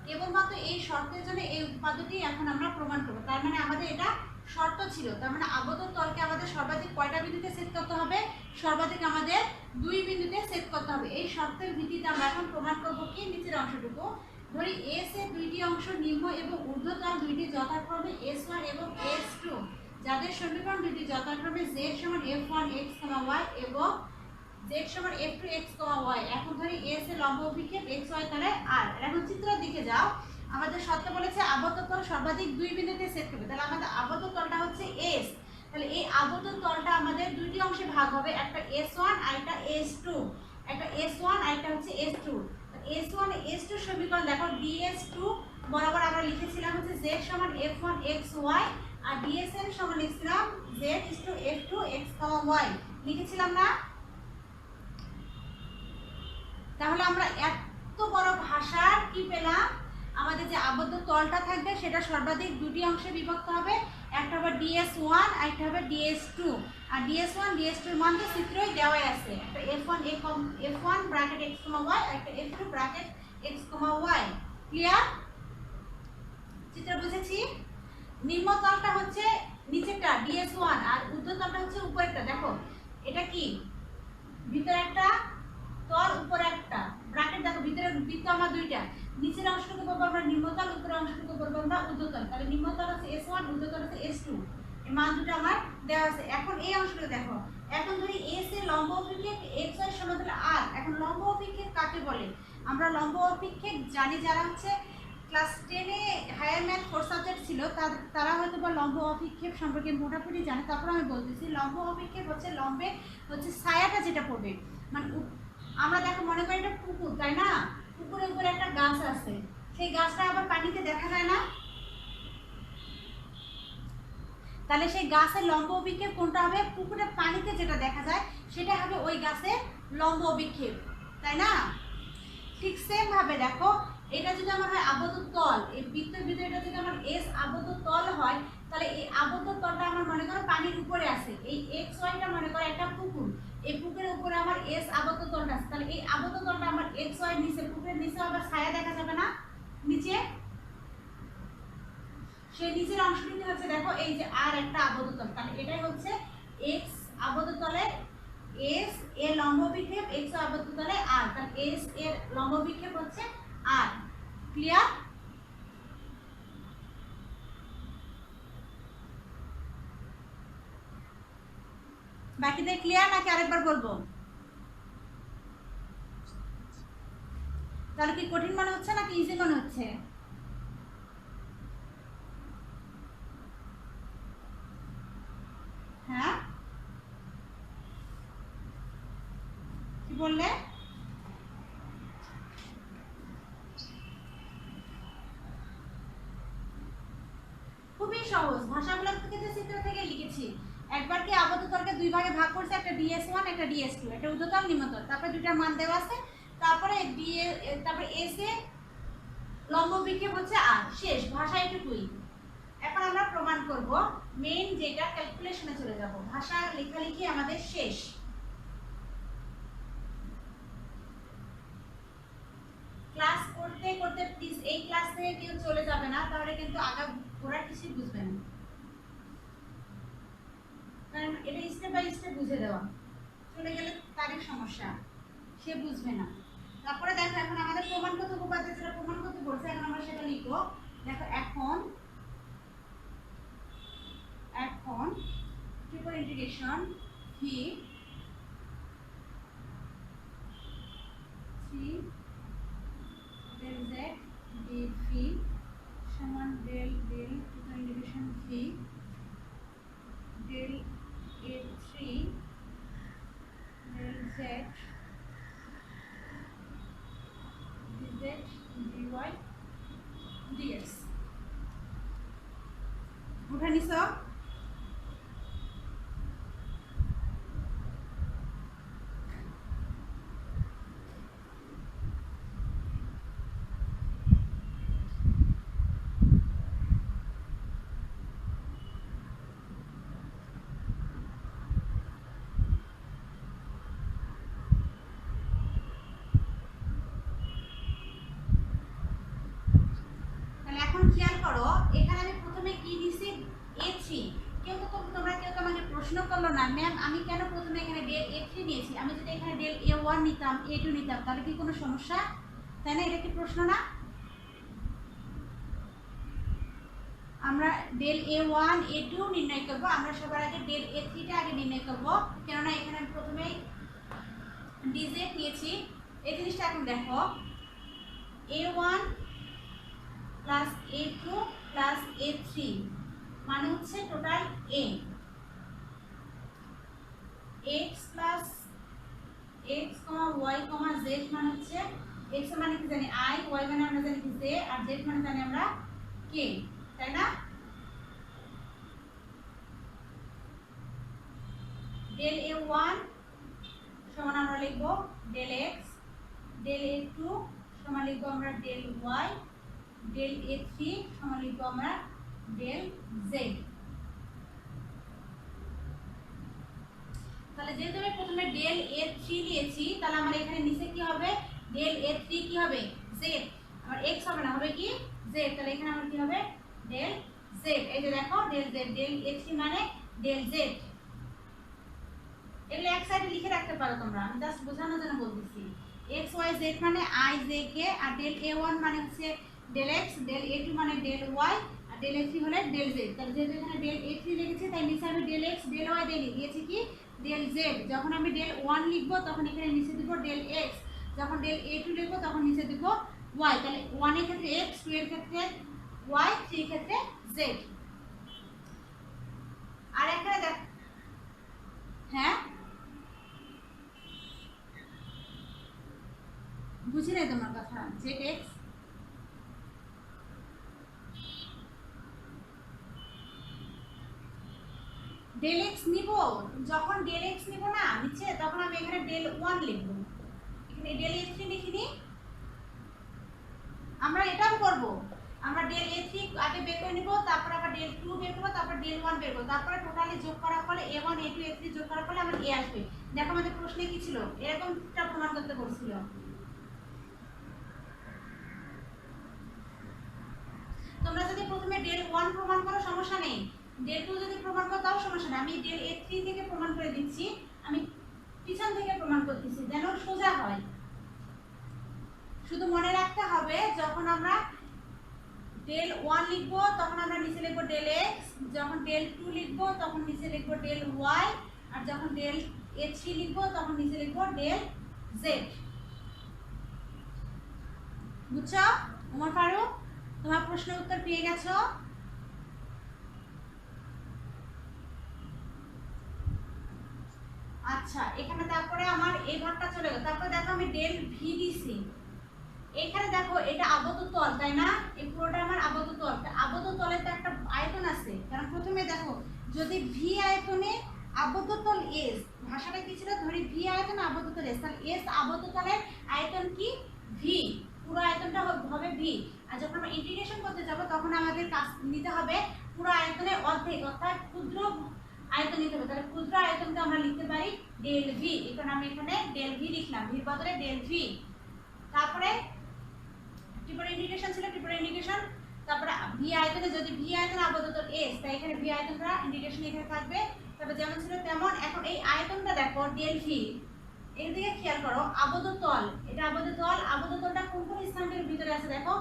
কেবলমাত্র এই শর্তের জন্য এই উপপাদ্যটি এখন আমরা প্রমাণ করব। তার মানে আমাদের এটা শর্ত ছিল, তার মানে আবদ্ধ তলকে আমাদের সর্বাধিক কয়টা বিন্দুতে ছেদ করতে হবে? সর্বাধিক আমাদের দুই বিন্দুতে ছেদ করতে হবে। এই শর্তের ভিত্তিতে আমরা এখন প্রমাণ করব কি? নিচের অংশটুকু ধরি এস এর দুইটি অংশ নিম্ন এবং ঊর্ধ্বতল দুইটি যথাক্রমে S1 এবং S2 যাদের সমীকরণ দুইটি যথাক্রমে z সমান f1 x, y এবং z সমান f2 x, y। এখন ধরি s এর লম্ব অভিক্ষেপ x, y তাহলে আর। এখন চিত্রের দিকে যাও। আমাদের শর্ত বলেছে আবদ্ধ তল সর্বাধিক দুই বিন্দুতে ছেদ করবে, তাহলে আমাদের আবদ্ধ তলটা হচ্ছে s। তাহলে এই আবদ্ধ তলটা আমাদের দুইটি অংশে ভাগ হবে, একটা S1 আর একটা S2। একটা S1 আর একটা হচ্ছে S2। S1 S2 সমীকরণ দেখো, ds2 বরাবর আমরা লিখেছিলাম হচ্ছে z সমান f1 x, y আর dsn সমান লিখছিলাম z f2 x, y লিখেছিলাম না? তাহলে আমরা এত বড় ভাষার কি পেলাম? আমাদের যে আবদ্ধ তলটা থাকবে সেটা সর্বাধিক দুটি অংশে বিভক্ত হবে, একটা হবে DS1 আর একটা হবে DS2। আর DS1 DS2 এর মান তো চিত্রই দেওয়াই আছে, একটা F1 ব্র্যাকেট x, y আর একটা F2 bracket x, y। Clear? চিত্র বুঝেছি? নিম্নতলটা হচ্ছে নিচেরটা DS1 আর ঊর্ধ্বতলটা হচ্ছে উপরেরটা। দেখো এটা কি, ভিতরে একটা তল উপরে একটা ব্র্যাকেট। দেখো ভিতরে বৃত্ত আমার দুইটা, নিচের অংশটুকু বলবো আমরা নিম্নতল, উপরের অংশটুকু বলবো আমরা ঊর্ধ্বতল। তাহলে নিম্নতল হচ্ছে S1, ঊর্ধ্বতল হচ্ছে S2। এই মান দুটো আমার দেওয়া আছে। এখন এই অংশটুকু দেখো, এখন ধরি S এর লম্ব অভিক্ষেপ XY সমান্তরাল R। এখন লম্ব অভিক্ষেপ কাকে বলে? আমরা লম্ব অভিক্ষেপ জানি, যারা হচ্ছে ক্লাস 10 এ হায়ার ম্যাথ 4 সাবজেক্ট ছিল তারা হয়তো বা লম্ব অভিক্ষেপ সম্পর্কে মোটামুটি জানে। তারপর আমি বলতেছি লম্ব অভিক্ষেপ হচ্ছে লম্বে হচ্ছে ছায়াটা যেটা পড়বে, মানে আমরা দেখো মনে করি এটা পুকুর, তাই না? পুকুরের উপরে একটা গাছ আছে, সেই গাছটা আবার পানিতে দেখা যায় না, তাহলে সেই গাছের লম্ব অভিক্ষেপ কোনটা হবে? পুকুরের পানিতে যেটা দেখা যায় সেটা হবে ওই গাছের লম্ব অভিক্ষেপ, তাই না? ঠিক সেম ভাবে দেখো, এটা যদি আমার হয় আবদ্ধ তল, এই বৃত্তের ভিতরে এটা যদি আমার S আবদ্ধ তল হয়, তাহলে এই আবদ্ধ তলটা আমার মনে করো পানির উপরে আছে। এই XY টা মনে করো একটা পুকুর, এই পুকুরের উপরে আমার S আবদ্ধ তলটা আছে। তাহলে এই আবদ্ধ তলটা আমার XY নিচে, পুকুরের নিচে আবার ছায়া দেখা যাবে না নিচে, সেই নিচের অংশটি হচ্ছে দেখো এই যে আর একটা আবদ্ধ তল। তাহলে এটাই হচ্ছে X আবদ্ধ তলে S এর লম্ব বিক্ষেপ, X আবদ্ধ তলে R। তাহলে S এর লম্ব বিক্ষেপ হচ্ছে R। ক্লিয়ার? বাকিদের ক্লিয়ার নাকি আরেকবার বলবো? তাহলে কি কঠিন মনে হচ্ছে নাকি ইজি মনে হচ্ছে? হ্যাঁ, কি বললে? খুবই সহজ, ভাষামূলক থেকে যে চিত্র থেকে লিখেছি। একবার কি আবদ্ধ তলকে দুই ভাগে ভাগ করছে, একটা DS1 একটা DS2, একটা ঊর্ধ্বতল নিম্নতল, তারপরে দুইটার মান দেওয়া আছে, তারপরে তারপরে S এ লম্ব বিক্ষেপ হচ্ছে R। শেষ, ভাষা এটুকুই। এখন আমরা প্রমাণ করব মেইন যেটা, ক্যালকুলেশনে চলে যাব। ভাষা লেখালেখি আমাদের শেষ। ক্লাস করতে করতে প্লিজ এই ক্লাস থেকে কেউ চলে যাবে না, তাহলে কিন্তু আগা গোড়া কিছুই বুঝবে না, কারণ এটা স্টেপ বাই স্টেপ বুঝে দেওয়া। চলে গেলে তারই সমস্যা, সে বুঝবে না। তারপরে দেখো এখন আমাদের প্রমাণগত উপাত্ত যেটা প্রমাণ করতে বলছে, এখন আমরা সেটা লিখবো। দেখো এখন triple integration V 3 del z dv সমান del triple integration V del a3 del z dz dy dx। উঠে নিছ? খেয়াল করো, এখানে আমি প্রথমে কি দিছি A3। তোমরা কেউ তো আমাকে প্রশ্ন করলো না ম্যাম আমি কেন প্রথমে এখানে ডেল A3 নিয়েছি, আমি যদি এখানে ডেল A1 নিতাম A2 নিতাম তাহলে কি কোনো সমস্যা? তাই না? এটা কি প্রশ্ন না? আমরা ডেল A1 A2 নির্ণয় করব, আমরা সবার আগে ডেল A3 টা আগে নির্ণয় করব, কেননা এখানে আমি প্রথমেই dz নিয়েছি। এই জিনিসটা এখন দেখো, A1 plus A2 plus A3 মানে হচ্ছে total A। x plus x, y, z মানে হচ্ছে x মানে কি জানি I, y মানে আমরা জানি কি j, আর z মানে জানি আমরা k, তাই না? del A1 সমান আমরা লিখব del x, del A2 সমান লিখব আমরা del y, del a three সমান লিখবো আমরা ডেল জেড। তাহলে যেহেতু আমি প্রথমে ডেল এ থ্রি নিয়েছি, তাহলে আমার এখানে নিচে কি হবে, ডেল এ থ্রি কি হবে, জেড। আমার এক্স হবে না, হবে কি জেড। তাহলে এখানে আমার কি হবে, ডেল জেড। এই যে দেখো del z, del a three মানে ডেল জেড। এগুলো এক সাইডে লিখে রাখতে পারো তোমরা, আমি জাস্ট বোঝানোর জন্য বলতেছি। এক্স ওয়াই জেড মানে আই জে কে, আর ডেল এ ওয়ান মানে হচ্ছে del x, del a two মানে ডেল ওয়াই, আর ডেল এ থ্রি হলে ডেল জেড। তাহলে যেহেতু এখানে ডেল এ থ্রি লিখেছি, তাই নিচে আমি ডেল এক্স ডেল ওয়াই দিয়ে লিখেছি কি ডেল জেড। যখন আমি ডেল ওয়ান লিখবো তখন এখানে নিচে দিব ডেল এক্স, যখন ডেল এ টু লিখবো তখন নিচে দিব ওয়াই। তাহলে ওয়ানের ক্ষেত্রে এক্স, টু এর ক্ষেত্রে ওয়াই, থ্রি এর ক্ষেত্রে জেড। আর এখানে দেখ, হ্যাঁ বুঝি নাই তোমার কথা। জেড এক্স ডেল এক্স নিব, যখন ডেল এক্স নিব না নিচে, তখন আমি এখানে ডেল ওয়ান লিখবো, এখানে ডেল এ থ্রি লিখিনি। আমরা এটাও করব, আমরা ডেল এ থ্রি আগে বের করে নিব, তারপর আবার ডেল টু বের করবো, তারপর ডেল ওয়ান বের করবো, তারপরে টোটালি যোগ করার ফলে A one A two A three যোগ করার ফলে আমার এ আসবে। দেখো আমাদের প্রশ্নে কি ছিল, এরকমটা প্রমাণ করতে বলছিল। তোমরা যদি প্রথমে ডেল ওয়ান প্রমাণ করো সমস্যা নেই, ডেল টু যদি প্রমাণ করো তাও সমস্যা নেই। আমি ডেল এ থ্রি থেকে প্রমাণ করে দিচ্ছি, আমি পিছন থেকে প্রমাণ করতেছি যেন সোজা হয়। শুধু মনে রাখতে হবে যখন আমরা ডেল ওয়ান লিখবো তখন আমরা নিচে লিখবো ডেল এক্স, যখন ডেল টু লিখবো তখন নিচে লিখবো ডেল ওয়াই, আর যখন ডেল এ থ্রি লিখবো তখন নিচে লিখবো ডেল জেড। বুঝছো ওমর ফারুক, তোমার প্রশ্নের উত্তর পেয়ে গেছো? আচ্ছা, এখানে তারপরে আমার এই ভাগটা চলে গেল। তারপরে দেখো আমি ডেল ভি দিছি, এখানে দেখো এটা আবদ্ধ তল, তাই না? এই পুরোটা আমার আবদ্ধ তল। আবদ্ধ তলে তো একটা আয়তন আছে, কারণ প্রথমে দেখো যদি ভি আয়তনে আবদ্ধ তল এস, ভাষাটা কি ছিল, ধরি ভি আয়তন আবদ্ধ তল এস, তাহলে এস আবদ্ধ তলের আয়তন কি ভি, পুরো আয়তনটা হবে ভি। আর যখন আমরা ইন্টিগ্রেশন করতে যাব তখন আমাদের কাজ নিতে হবে পুরো আয়তনের অর্ধেক, অর্থাৎ ক্ষুদ্র আয়তন নিতে হবে। তাহলে ক্ষুদ্র আয়তনকে আমরা লিখতে পারি ডেল ভি। এখন আমি এখানে ডেল ভি লিখলাম, ভির বদলে ডেল ভি। তারপরে ট্রিপল ইন্টিগ্রেশন ছিল, ট্রিপল ইন্টিগ্রেশন, তারপরে ভি আয়তনে যদি ভি আয়তন আবদ্ধ তল এস, তাই এখানে ভি আয়তনটা ইন্টিগ্রেশন এখানে থাকবে। তারপর যেমন ছিল তেমন। এখন এই আয়তনটা দেখো ডেল ভি, এর দিকে খেয়াল করো, আবদ্ধ তল, এটা আবদ্ধ তল, আবদ্ধ তলটা কোন কোন স্থানের ভিতরে আছে দেখো,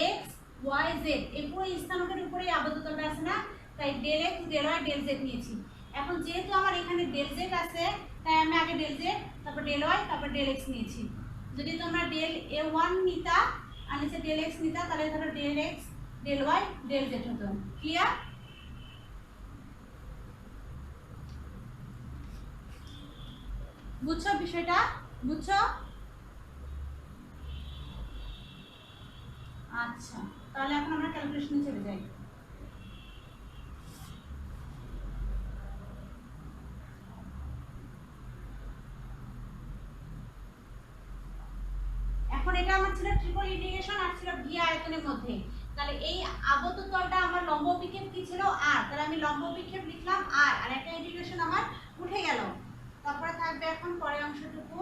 এক্স ওয়াই জেড, এই পুরো স্থানকের উপরেই আবদ্ধ তলটা আছে না, তাই del x del y del z নিয়েছি। এখন যেহেতু আমার এখানে ডেল জেড আছে, তাই আমি আগে ডেল জেড, তারপর ডেল ওয়াই, তারপর ডেল এক্স নিয়েছি। যদি তোমরা ডেল এ ওয়ান নিতা আর নিচে ডেল এক্স নিতা, তাহলে ধরো del x del y del z হতো। ক্লিয়ার? বুঝছো বিষয়টা? বুঝছো? আচ্ছা, তাহলে এখন আমরা ক্যালকুলেশনে চলে যাই। এখন এটা আমার ছিল ট্রিপল ইন্টিগ্রেশন আর ছিল ভি আয়তনের মধ্যে। তাহলে এই আবদ্ধ তলটা আমার লম্ব বিক্ষেপ কি ছিল আর, তাহলে আমি লম্ব বিক্ষেপ লিখলাম আর, আর একটা ইন্টিগ্রেশন আমার উঠে গেল। তারপরে থাকবে এখন পরের অংশটুকু,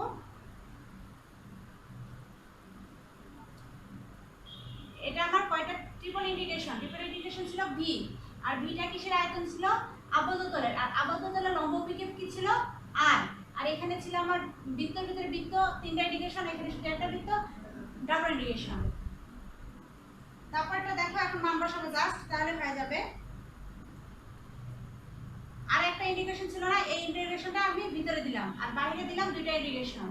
এটা আমার কয়টা ট্রিপল ইন্টিগ্রেশন, ট্রিপল ইন্টিগ্রেশন ছিল ভি, আর ভিটা কিসের আয়তন ছিল, আবদ্ধ তলের, আর আবদ্ধ তলের লম্ব বিক্ষেপ কি ছিল আর, আর এখানে ছিল আমার বৃত্তের ভিতরে বৃত্ত, তিনটা ইন্টিগ্রেশন, এখানে শুধু একটা বৃত্ত, ডাবল ইন্টিগ্রেশন। তারপরটা দেখো এখন মান বসাবো জাস্ট, তাহলে হয়ে যাবে। আর একটা ইন্টিগ্রেশন ছিল না, এই ইন্টিগ্রেশনটা আমি ভিতরে দিলাম আর বাইরে দিলাম দুইটা ইন্টিগ্রেশন,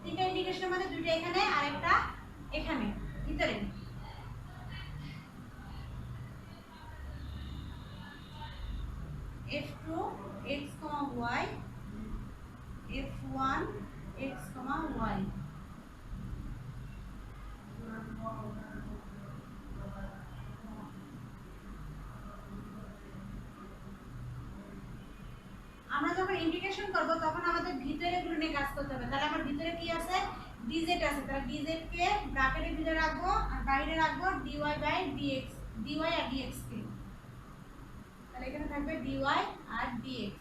তিনটা ইন্টিগ্রেশনের মধ্যে দুইটা এখানে আর একটা এখানে ভিতরে। f2 x, y, f1 x, y। আমরা যখন ইন্টিগ্রেশন করব তখন আমাদের ভিতরে গুলো নিয়ে কাজ করতে হবে। তাহলে আমার ভিতরে কি আছে, ডিজেড আছে, তাহলে ডিজেড কে ব্র্যাকেটের ভিতরে রাখবো আর বাইরে রাখবো ডিওয়াই বাই ডিএক্স, ডিওয়াই আর ডিএক্স কে। তাহলে এখানে থাকবে ডিওয়াই আর ডিএক্স।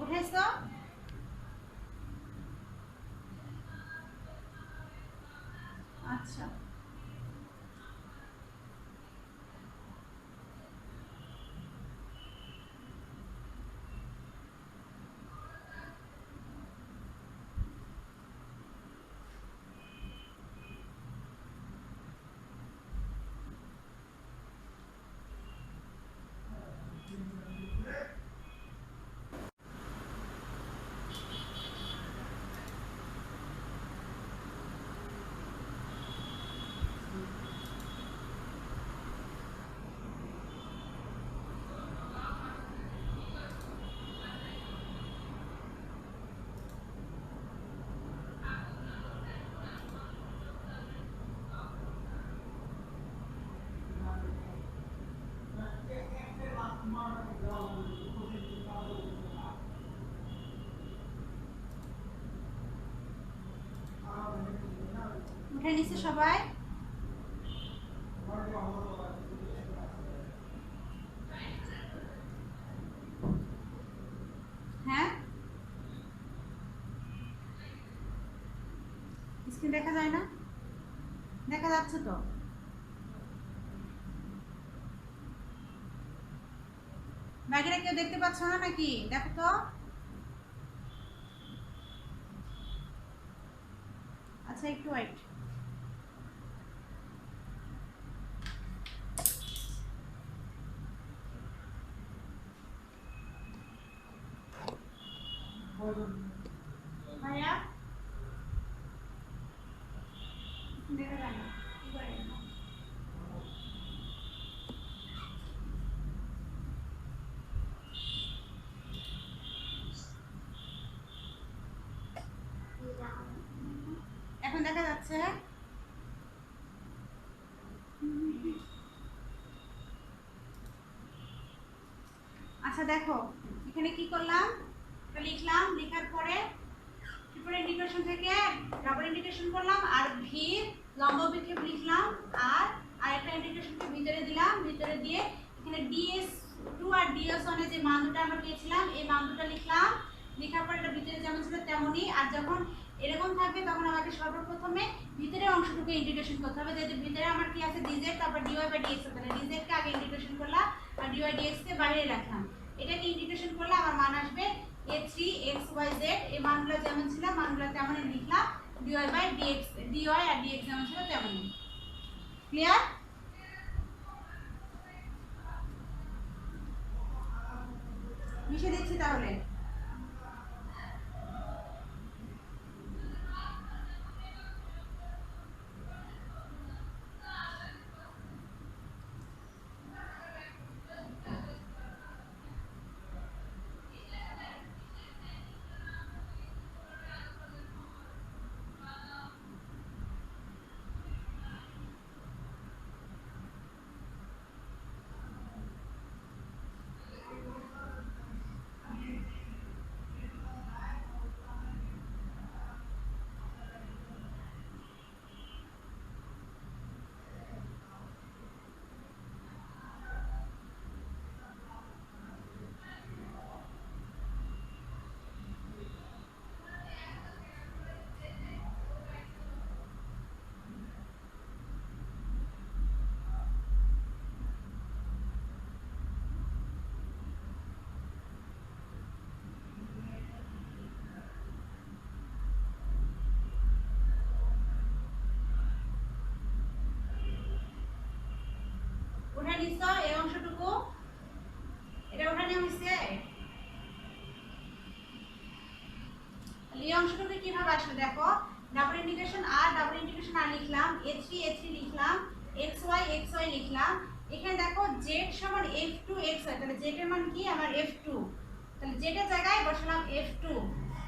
উঠেছো? আচ্ছা, উঠে নিচ্ছে সবাই? হ্যাঁ, স্ক্রিন দেখা যায় না? দেখা যাচ্ছে তো? বাকিরা কেউ দেখতে পাচ্ছ না নাকি? দেখো তো। আচ্ছা, একটু ওয়েট। ভাইয়া দেখা যায় না, কি করে? এখন দেখা যাচ্ছে? আচ্ছা দেখো, এখানে কি করলাম, লিখলাম, লেখার পরে ট্রিপল ইন্টিগ্রেশন থেকে ডাবল ইন্টিগ্রেশন করলাম আর ভি লম্ব বিক্ষেপ লিখলাম আর আরেকটা ইন্টিগ্রেশনকে ভিতরে দিলাম, ভিতরে দিয়ে এখানে ds2 আর ds1 এর যে মান দুটো আমরা পেয়েছিলাম এই মান দুটো লিখলাম। লেখার পর এটা ভিতরে যেমন ছিল তেমনই, আর যখন এরকম থাকবে তখন আমাকে সর্বপ্রথমে ভিতরের অংশটুকু ইন্টিগ্রেশন করতে হবে। যেহেতু ভিতরে আমার কি আছে dz, তারপর dy বাই dx, তাহলে dz কে আগে ইন্টিগ্রেশন করলাম আর dy dx কে বাইরে রাখলাম। এটাকে ইন্টিগ্রেশন করলে আমার মান আসবে a3xyz। এই মানগুলো যেমন ছিল মানগুলো তেমনই লিখলাম, dy বাই dx, dy আর dx যেমন ছিল তেমনই। ক্লিয়ার? মিশে দিচ্ছি তাহলে। উঠে নিচ্ছ এই অংশটুকু, এটা উঠানো হয়েছে। এই অংশটুকু কিভাবে আসলে দেখো, ডাবল ইন্টিগ্রেশন আর লিখলাম, a3 লিখলাম, xy লিখলাম। এখানে দেখো z সমান f2 xy, তাহলে z এর মান কি আমার f2, তাহলে z এর জায়গায় বসালাম f2,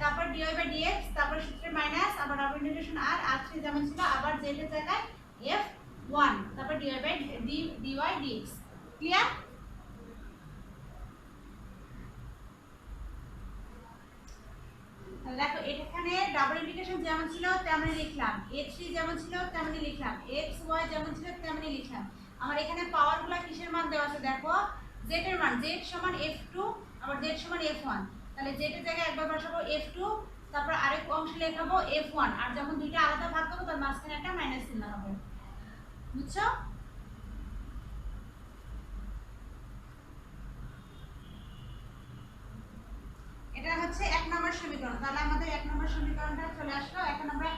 তারপর dy/dx, তারপর সূত্রে মাইনাস, আবার ডাবল ইন্টিগ্রেশন আর r3 যেমন ছিল আবার z এর জায়গায় f1, তারপর dy/dx। ক্লিয়ার? দেখো এখানে ডাবল ইন্টিগ্রেশন যেমন ছিল তেমনই লিখলাম, a3 যেমন ছিল তেমনই লিখলাম, xy যেমন ছিল তেমনই লিখলাম। আমার এখানে পাওয়ারগুলো কিসের মান দেওয়া আছে দেখো, z এর মান, z সমান f2, আবার z সমান f1, তাহলে z এর জায়গায় একবার বসাবো f2, তারপর আরেক অংশ লেখাবো f1, আর যখন দুইটা আলাদা ভাগ করব তার মাঝখানে একটা মাইনাস চিহ্ন হবে। বুঝছো? এটা হচ্ছে 1 নম্বর সমীকরণ। তাহলে আমাদের 1 নম্বর সমীকরণটা চলে আসলো। এখন আমরা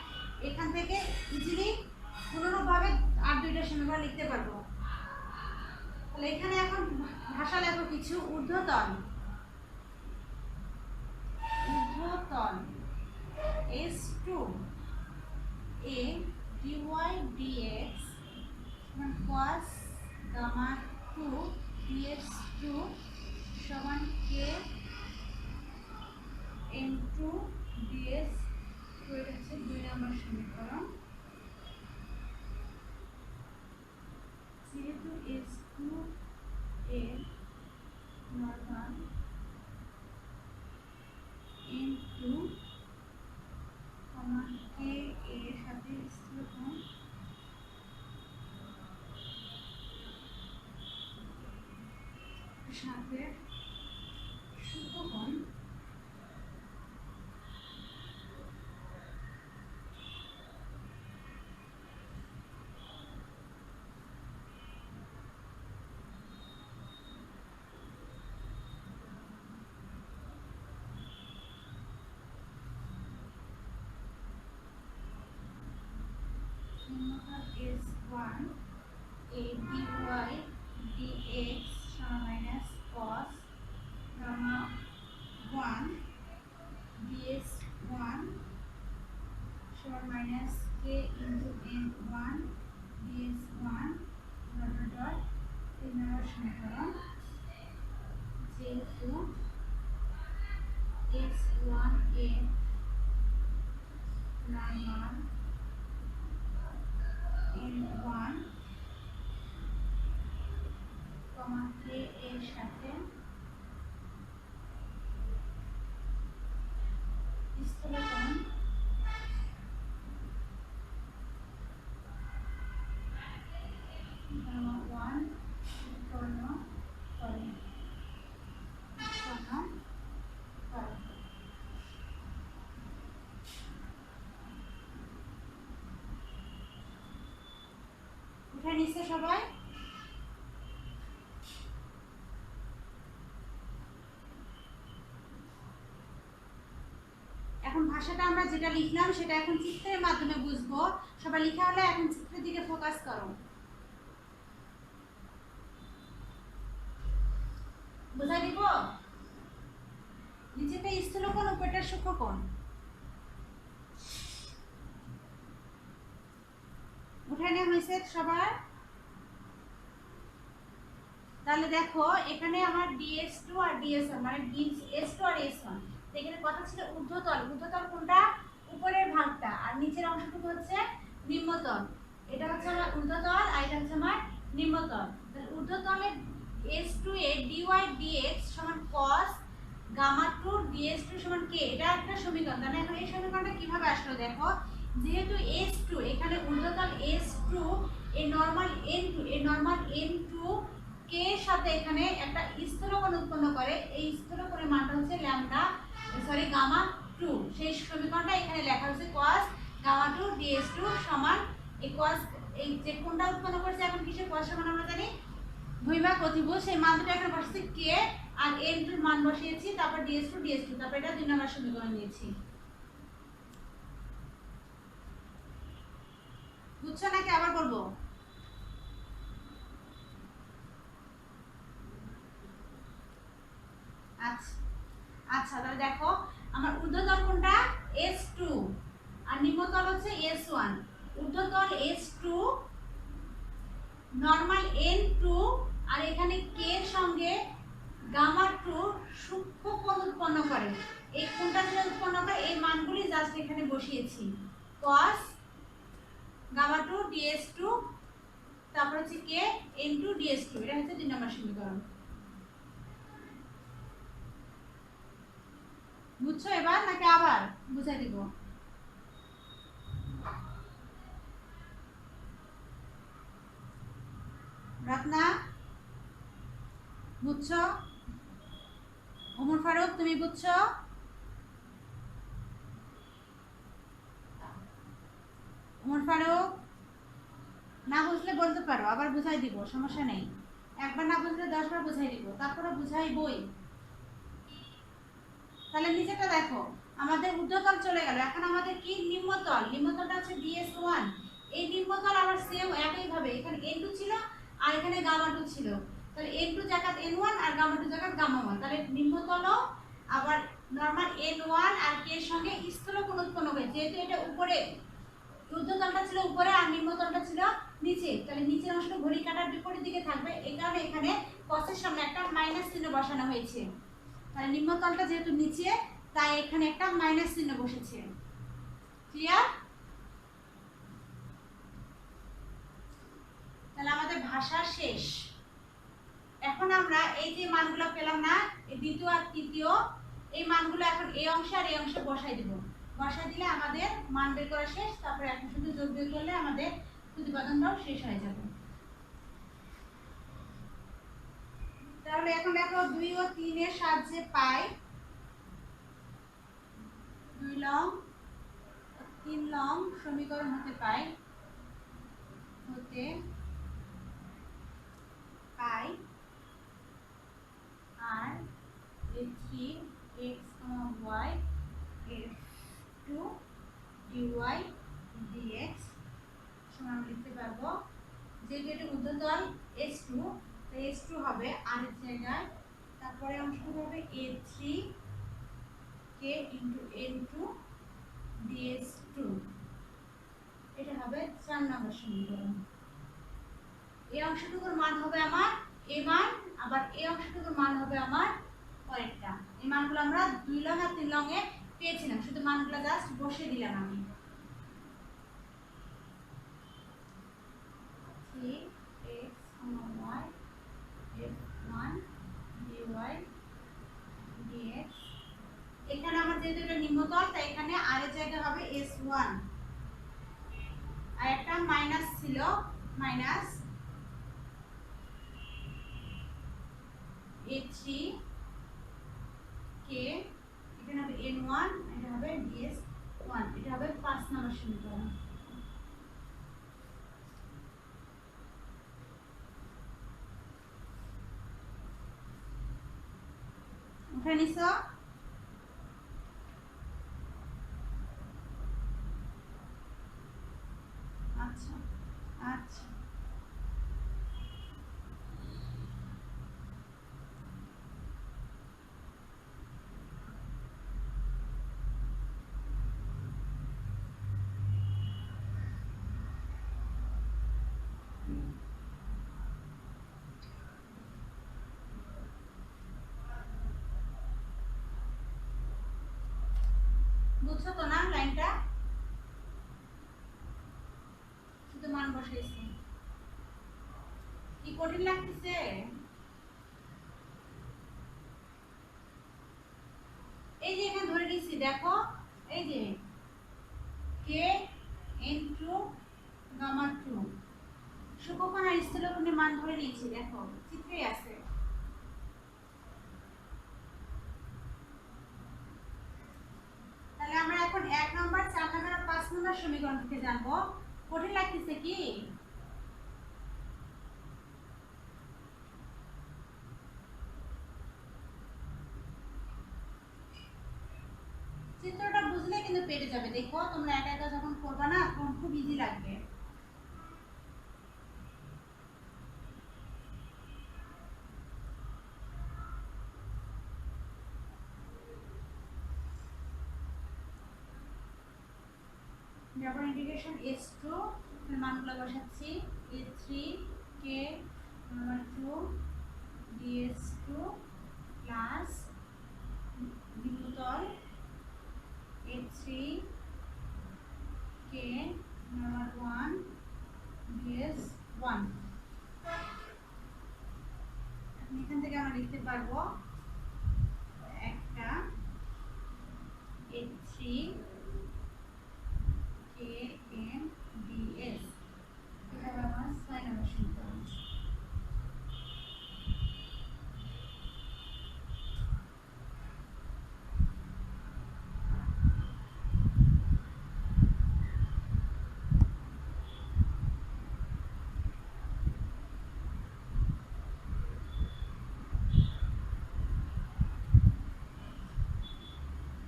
এখান থেকে ইজিলি পুনরুক্তভাবে আর দুইটা সমীকরণ লিখতে পারবো। তাহলে এখানে এখন ভাষা লেখো কিছু, ঊর্ধ্বতল s2 a dy dx সমান cos gamma 2 dx2 সমান k n2 ds, এটা হচ্ছে 2 নম্বর সমীকরণ। যেহেতু s2 এর নরমাল n2 k এর সাথে স্থূলকোণ সাথে সূক্ষ্মকোণ s1 a dy dx minus cos gamma 1 ds1 সমান minus k into n1 ds1 dot 3 নম্বর সমীকরণ। যেহেতু s1 এর নরমাল n1 k এর সাথে স্থূলকোণ gamma 1 উৎপন্ন করে। উঠে নিচ্ছে সবাই? এখন ভাষাটা আমরা যেটা লিখলাম সেটা এখন চিত্রের মাধ্যমে বুঝবো। সবাই লেখা হলে এখন চিত্রের দিকে ফোকাস করো। বুঝাই দিব? নিচেটা স্থূলকোণ, উপরটা সূক্ষ্মকোণ। উঠে নেওয়া হয়েছে সবার? তাহলে দেখো এখানে আমার ds2 আর ds1 মানে s2 আর s1, এখানে কথা ছিল ঊর্ধ্বতল। ঊর্ধ্বতল কোনটা? উপরের ভাগটা, আর নিচের অংশটুকু হচ্ছে নিম্নতল। এটা হচ্ছে আমার ঊর্ধ্বতল আর এটা হচ্ছে আমার নিম্নতল। তাহলে ঊর্ধ্বতলে s2 এ dy dx সমান cos gamma 2 ds2 সমান k, এটা একটা সমীকরণ। তাহলে এখন এই সমীকরণটা কিভাবে আসলো দেখো, যেহেতু s2 এখানে ঊর্ধ্বতল s2 এ নরমাল n2 k এর সাথে এখানে একটা স্থূলকোণ উৎপন্ন করে, এই স্থূলকোণের মানটা হচ্ছে গামা 2। সেই সমীকরণটা এখানে লেখা হচ্ছে cos gamma 2 ds2 সমান এই cos, এই যে কোণটা উৎপন্ন করেছে এখন কিসের cos সমান আমরা জানি দ্বিভাগ অতিভুজ, সেই মান দুটো এখানে বসেছে k আর n2 এর মান বসিয়েছি, তারপর ds2 তারপর এটা 2 নম্বর সমীকরণ নিয়েছি। বুঝছো নাকি আবার বলবো? আচ্ছা, তাহলে দেখো আমার ঊর্ধ্বতল কোনটা S2 আর নিম্নতল হচ্ছে S1। ঊর্ধ্বতল S2, নরমাল N2 আর এখানে K এর সঙ্গে গামা 2 সূক্ষ্ম কোণ উৎপন্ন করে। এই কোণটা যেটা উৎপন্ন করে এই মানগুলি জাস্ট এখানে বসিয়েছি। cos গামা 2 ds2 তারপর হচ্ছে K N2 ds2, এটা হচ্ছে 2 নম্বর সমীকরণ। বুঝছো এবার নাকি আবার বুঝাই দিব? রত্না বুঝছো? ওমর ফারুক তুমি বুঝছো? ওমর ফারুক না বুঝলে বলতে পারো, আবার বুঝাই দিব, সমস্যা নেই। একবার না বুঝলে 10 বার বুঝাই দিব, তারপরে বুঝাই বই। তাহলে নিচেটা দেখো, আমাদের ঊর্ধ্বতল চলে গেল, এখন আমাদের কি নিম্নতল। নিম্নতলটা হচ্ছে ds1। এই নিম্নতল আবার সেম একই ভাবে এখানে n2 ছিল আর এখানে গামা 2 ছিল, তাহলে n2 জায়গা n1 আর গামা 2 জায়গা গামা 1। তাহলে নিম্নতলও আবার নরমাল n1 আর k এর সঙ্গে স্থূলকোণ উৎপন্ন করে, যেহেতু এটা উপরে, ঊর্ধ্বতলটা ছিল উপরে আর নিম্নতলটা ছিল নিচে, তাহলে নিচের অংশটা ঘড়ি কাঁটার বিপরীত দিকে থাকবে। এই কারণে এখানে cos এর সামনে একটা মাইনাস চিহ্ন বসানো হয়েছে। তাহলে নিম্নতলটা যেহেতু নিচে তাই এখানে একটা মাইনাস চিহ্ন বসেছে। ক্লিয়ার? তাহলে আমাদের ভাষা শেষ। এখন আমরা এই যে মানগুলো পেলাম না, এই দ্বিতীয় আর তৃতীয়, এই মানগুলো এখন এই অংশে আর এই অংশে বসাই দেব। বসাই দিলে আমাদের মান বের করা শেষ। তারপরে এখন শুধু যোগ বিয়োগ করলে আমাদের প্রতিপাদনটাও শেষ হয়ে যাবে। তাহলে এখন দেখো 2 ও 3 এর সাহায্যে পাই 2 লং 3 লং সমীকরণ হতে পাই আর a3 x, y f2 dy dx সমান লিখতে পারবো। যেহেতু এটা ঊর্ধ্বতল S2, তাই S2 হবে r এর জায়গায়, তারপরে অংশটা হবে a3 k n2 ds2, এটা হবে 4 নম্বর সমীকরণ। এই অংশটুকুর মান হবে আমার a মান, আবার এই অংশটুকুর মান হবে আমার পরেরটা। এই মানগুলো আমরা 2 লং আর 3 লং এ পেয়েছিলাম, শুধু মানগুলো জাস্ট বসিয়ে দিলাম আমি। 3x, y f1 dy dx। এখানে আমার যেহেতু এটা নিম্নতল তাই এখানে r এর জায়গা হবে s1, আর একটা মাইনাস ছিল, মাইনাস a3 k, এখানে হবে n1, এটা হবে ds1, এটা হবে 5 নম্বর সমীকরণ। উঠে নিছো? আচ্ছা আচ্ছা, বুঝছো তো না লাইনটা? শুধু মান বসাইছি, কি কঠিন লাগতেছে? এই যে এখানে ধরে নিচ্ছি, দেখো এই যে k n2 গামা 2 সূক্ষ্মকোণ আর স্থূলকোণের মান ধরে নিয়েছি, দেখো চিত্রেই আছে। তাহলে আমরা এখন 1 নম্বর, 4 নম্বর আর 5 নম্বর সমীকরণ থেকে জানবো। কঠিন লাগতেছে কি? চিত্রটা বুঝলে কিন্তু পেরে যাবে, দেখো তোমরা একা একা যখন করবে না তখন খুব ইজি লাগবে। তারপর ইন্টিগ্রেশন S2 মানগুলো বসাচ্ছি A3 K number 2 DS2 plus বিন্দুতল A3 K নাম্বার 1 DS1। এখান থেকে আমরা লিখতে পারবো একটা A3 KM DS, এটা হবে আমার 6 নম্বর সমীকরণ।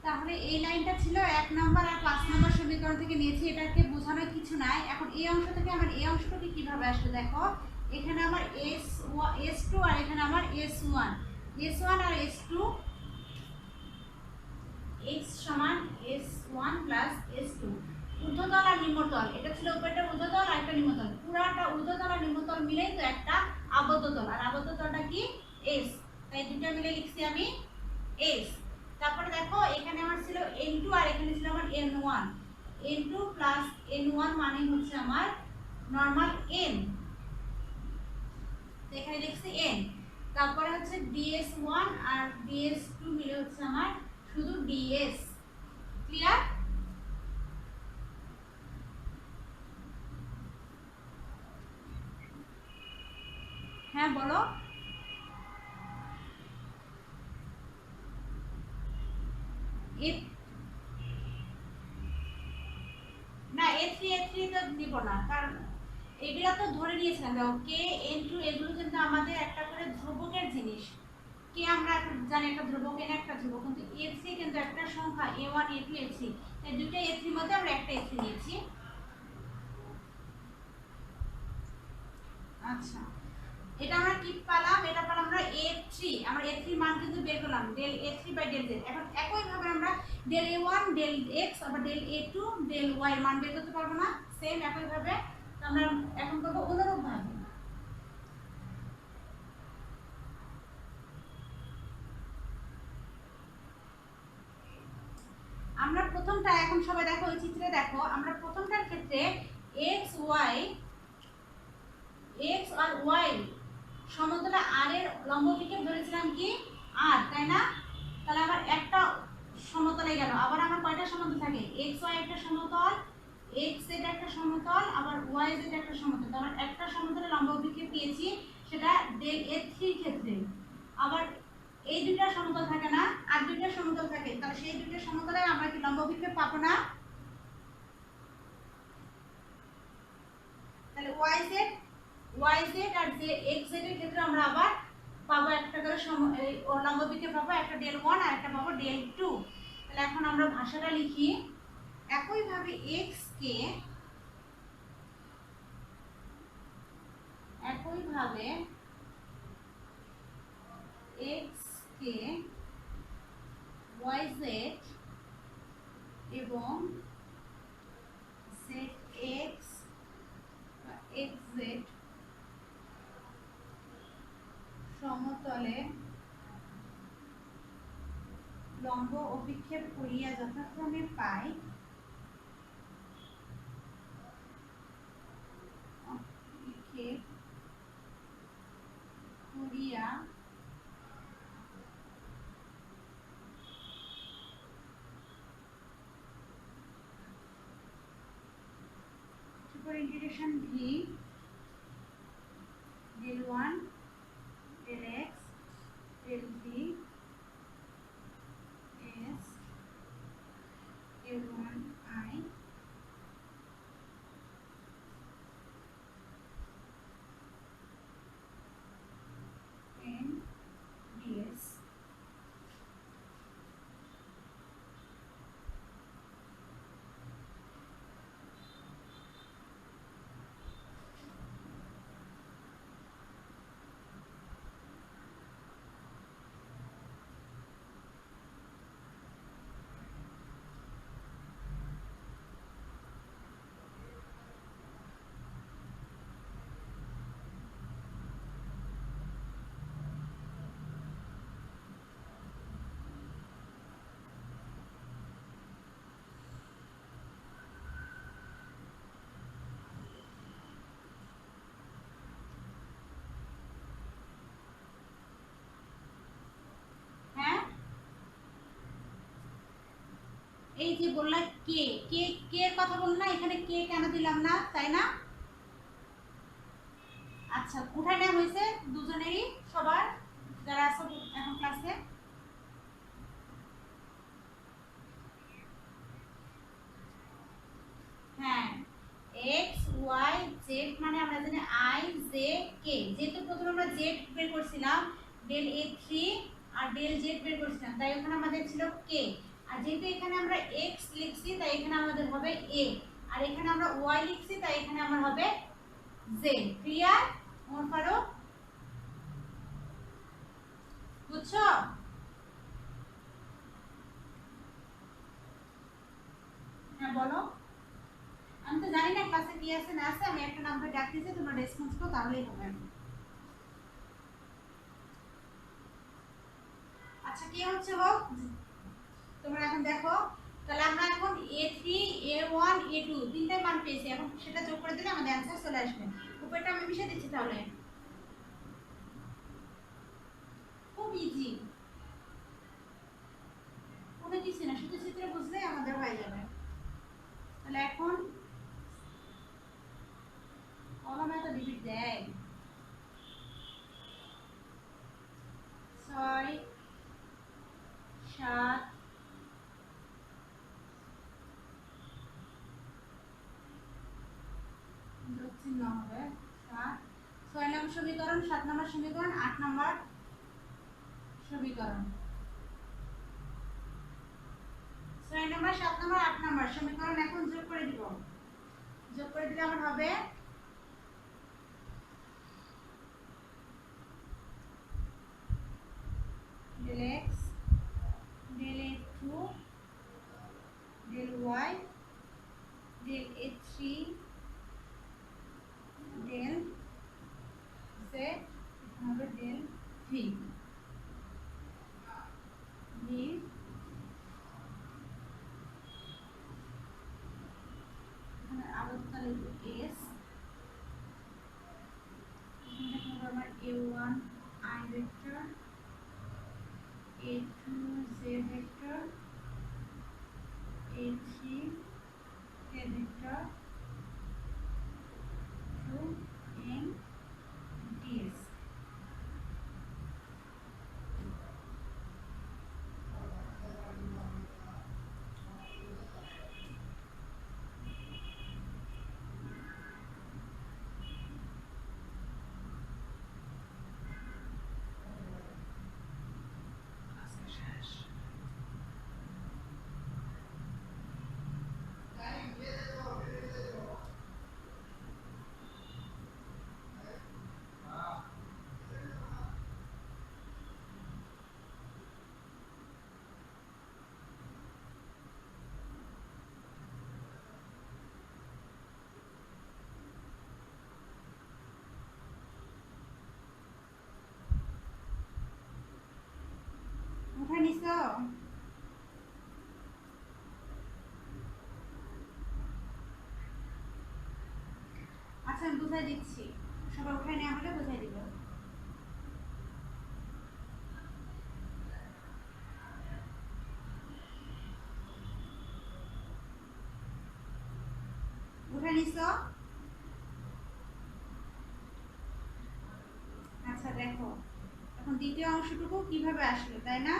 তাহলে এই লাইনটা ছিল 1 নম্বর আর 5 নম্বর সমীকরণ থেকে নিয়েছি, এটাকে বোঝানোর কিছু নাই। এখন এই অংশ থেকে আমার এই অংশটাকে কিভাবে আসবে দেখো, এখানে আমার S2 আর এখানে আমার S1 আর S2 x সমান S1 প্লাস S2 ঊর্ধ্বতল আর নিম্নতল, এটা ছিল উপরেরটা ঊর্ধ্বতল আর একটা নিম্নতল, পুরাটা ঊর্ধ্বতল আর নিম্নতল মিলেই তো একটা আবদ্ধতল, আর আবদ্ধতলটা কি S, তাই দুটো মিলে লিখছি আমি S। তারপরে দেখো এখানে আমার ছিল N2 আর এখানে ছিল আমার N1, N2 প্লাস N1 মানে হচ্ছে আমার নরমাল N, তো এখানে লিখছি N। তারপরে হচ্ছে DS1 আর DS2 মিলে হচ্ছে আমার শুধু DS। ক্লিয়ার? হ্যাঁ বলো। না A3 তো দিব না, কারণ এগুলা তো ধরে নিয়েছিলাম দেখো K N2 এগুলো কিন্তু আমাদের একটা করে ধ্রুবকের জিনিস, কে আমরা জানি একটা ধ্রুবক, N একটা ধ্রুবক, কিন্তু A3 কিন্তু একটা সংখ্যা A1 A2 A3, তাই দুটো A3 এর মধ্যে আমরা একটা A3 নিয়েছি। আচ্ছা এটা আমরা কি পেলাম, এটা পেলাম আমরা A3, আমরা A3 মান কিন্তু বের করলাম del A3 by del Z। এখন একই ভাবে আমরা del A1 del X আবার del A2 del Y মান বের করতে পারবো না, সেম একই ভাবে আমরা এখন করব অনুরূপ ভাবে। আমরা প্রথমটা এখন সবাই দেখো এই চিত্রে দেখো, আমরা প্রথমটার ক্ষেত্রে x আর y সমতলে r এর লম্ব বিক্ষেপ ধরেছিলাম কি r, তাই না? তাহলে আমার একটা সমতলে গেল, আবার আমার কয়টা সমতল থাকে, x y একটা সমতল, x z একটা সমতল, আবার y z একটা সমতল, আমার একটা সমতলে লম্ব বিক্ষেপ পেয়েছি, সেটা del A3 এর ক্ষেত্রে। আবার এই দুইটা সমতল থাকে না, আর দুইটা সমতল থাকে, তাহলে সেই দুইটা সমতলে আমরা কি লম্ব বিক্ষেপ পাবো না? তাহলে YZ আর XZ এর ক্ষেত্রে আমরা আবার পাবো একটা করে লম্ব বিক্ষেপ পাবো, একটা del 1 আর একটা পাবো del 2। তাহলে এখন আমরা ভাষাটা লিখি একই ভাবে x কে YZ এবং ZX XZ সমতলে লম্ব অভিক্ষেপ করিয়া যথাক্রমে পাই অভিক্ষেপ করিয়া integration V del 1 del X del V S L1 I N DS। এই যে বললাম কে কে কে এর কথা বললাম না, এখানে কে কেন দিলাম না, তাই না? আচ্ছা, উঠায় নেওয়া হয়েছে দুজনেরই, সবার যারা আছে এখন ক্লাসে। হ্যাঁ, এক্স ওয়াই জেড মানে আমরা জানি আই জে কে, যেহেতু প্রথমে আমরা জেড বের করছিলাম, ডেল এ থ্রি আর ডেল জেড বের করছিলাম, তাই ওখানে আমাদের ছিল কে। আর যেহেতু এখানে আমরা এক্স লিখছি তাই এখানে আমাদের হবে এ, আর এখানে আমরা ওয়াই লিখছি তাই এখানে আমার হবে জেড। ক্লিয়ার ওমর ফারুক? বুঝছো? হ্যাঁ বলো। আমি তো জানি না ক্লাসে কি আছে না আছে, আমি একটা নাম্বার ডাকতেছি, তোমরা রেসপন্স করো তাহলেই হবে। আচ্ছা কি হচ্ছে হোক, তোমরা এখন দেখো, তাহলে আমরা এখন a3 a1 a2 তিনটাই মান পেয়েছি, এখন সেটা যোগ করে দিলে আমাদের অ্যানসার চলে আসবে। উপরটা আমি মিশিয়ে দিচ্ছি, তাহলে খুব ইজি, কোনো কিছু না, শুধু চিত্র বুঝলেই আমাদের হয়ে যাবে। তাহলে এখন কলমে তো ডিজিট দেয়, 6 7 চিহ্ন হবে 7, 6 নম্বর সমীকরণ, 7 নম্বর সমীকরণ, 8 নম্বর সমীকরণ, 6 নম্বর 7 নম্বর 8 নম্বর সমীকরণ এখন যোগ করে দিব। যোগ করে দিলে আমার হবে del x del a2 del y del a3 del z হবে del 3 b এখানে আবদ্ধ লিখব s, এখানে হবে আমার a1 i vector, a2 z vector, a3 k vector, 2 n ds। উঠাই নিছো? আচ্ছা আমি বুঝাই দিচ্ছি, সবাই উঠাই নেওয়া হলে বুঝাই দিব। উঠাই নিছো? আচ্ছা দেখো, এখন দ্বিতীয় অংশটুকু কিভাবে আসলো, তাই না?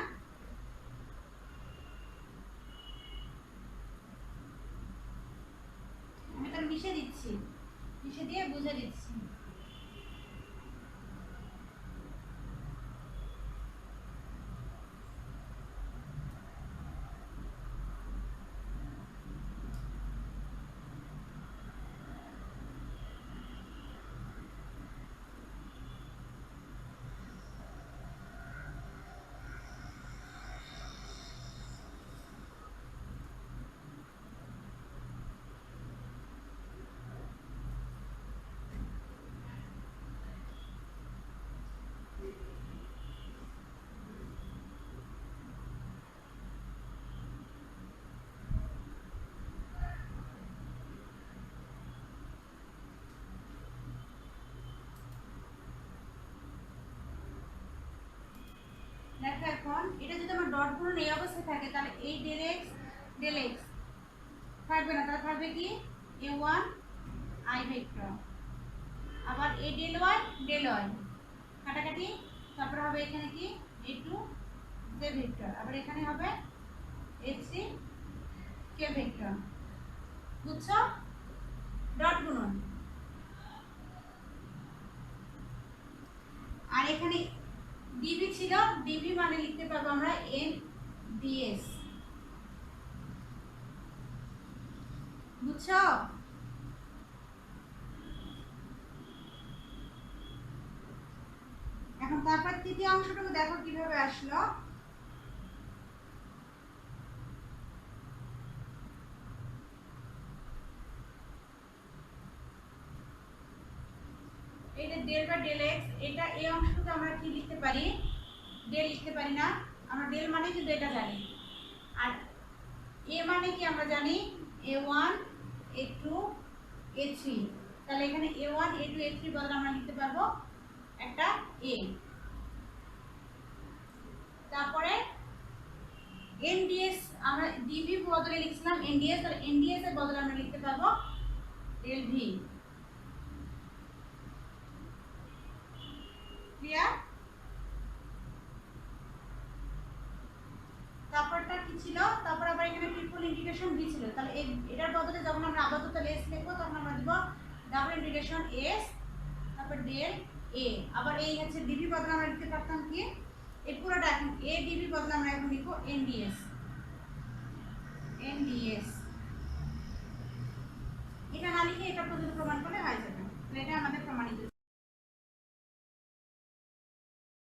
আমি তাহলে মিশে দিচ্ছি, মিশে দিয়ে বুঝে দিচ্ছি। দেখো এখন এটা যদি আমার ডট গুণন এই অবস্থায় থাকে, তাহলে এই del x ডেল এক্স থাকবে না, তাহলে থাকবে কি এ ওয়ান আই ভেক্টর, আবার এ ডেল ওয়াই কাটাকাটি, তারপর হবে এখানে কি এ টু জে ভেক্টর, আবার এখানে হবে এ থ্রি কে ভেক্টর। বুঝছো? ডট গুণন। আর এখানে ডিভি ছিল, ডিভি মানে লিখতে পারবো আমরা এন ডিএস। বুঝছো? এখন তারপর তৃতীয় অংশটুকু দেখো কিভাবে আসলো। এটা ডেল বা ডেল এক্স, এটা এই অংশটুকু আমরা কি লিখতে পারি, ডেল লিখতে পারি না, আমরা ডেল মানে কিন্তু এটা জানি। আর এ মানে কি আমরা জানি A one A two A three, তাহলে এখানে A one A two A three বদলে আমরা লিখতে পারবো একটা এ। তারপরে এনডিএস আমরা ডিভি বদলে লিখছিলাম এনডিএস, তাহলে এনডিএস এর বদলে আমরা লিখতে পারবো ডেল ভি। ক্লিয়ার? তারপরটা কি ছিল, তারপর আবার এখানে ট্রিপল ইন্টিগ্রেশন ভি ছিল, তাহলে এটার বদলে যখন আমরা আপাতত এস লিখবো তখন আমরা দিব ডাবল ইন্টিগ্রেশন এস তারপর ডেল এ। আবার এই হচ্ছে ডিভি বদলে আমরা লিখতে পারতাম কি এই পুরোটা, এখন এ ডিভি বদলে আমরা এখন লিখবো এনডিএস। এনডিএস এটা না লিখে এটা পর্যন্ত প্রমাণ করলে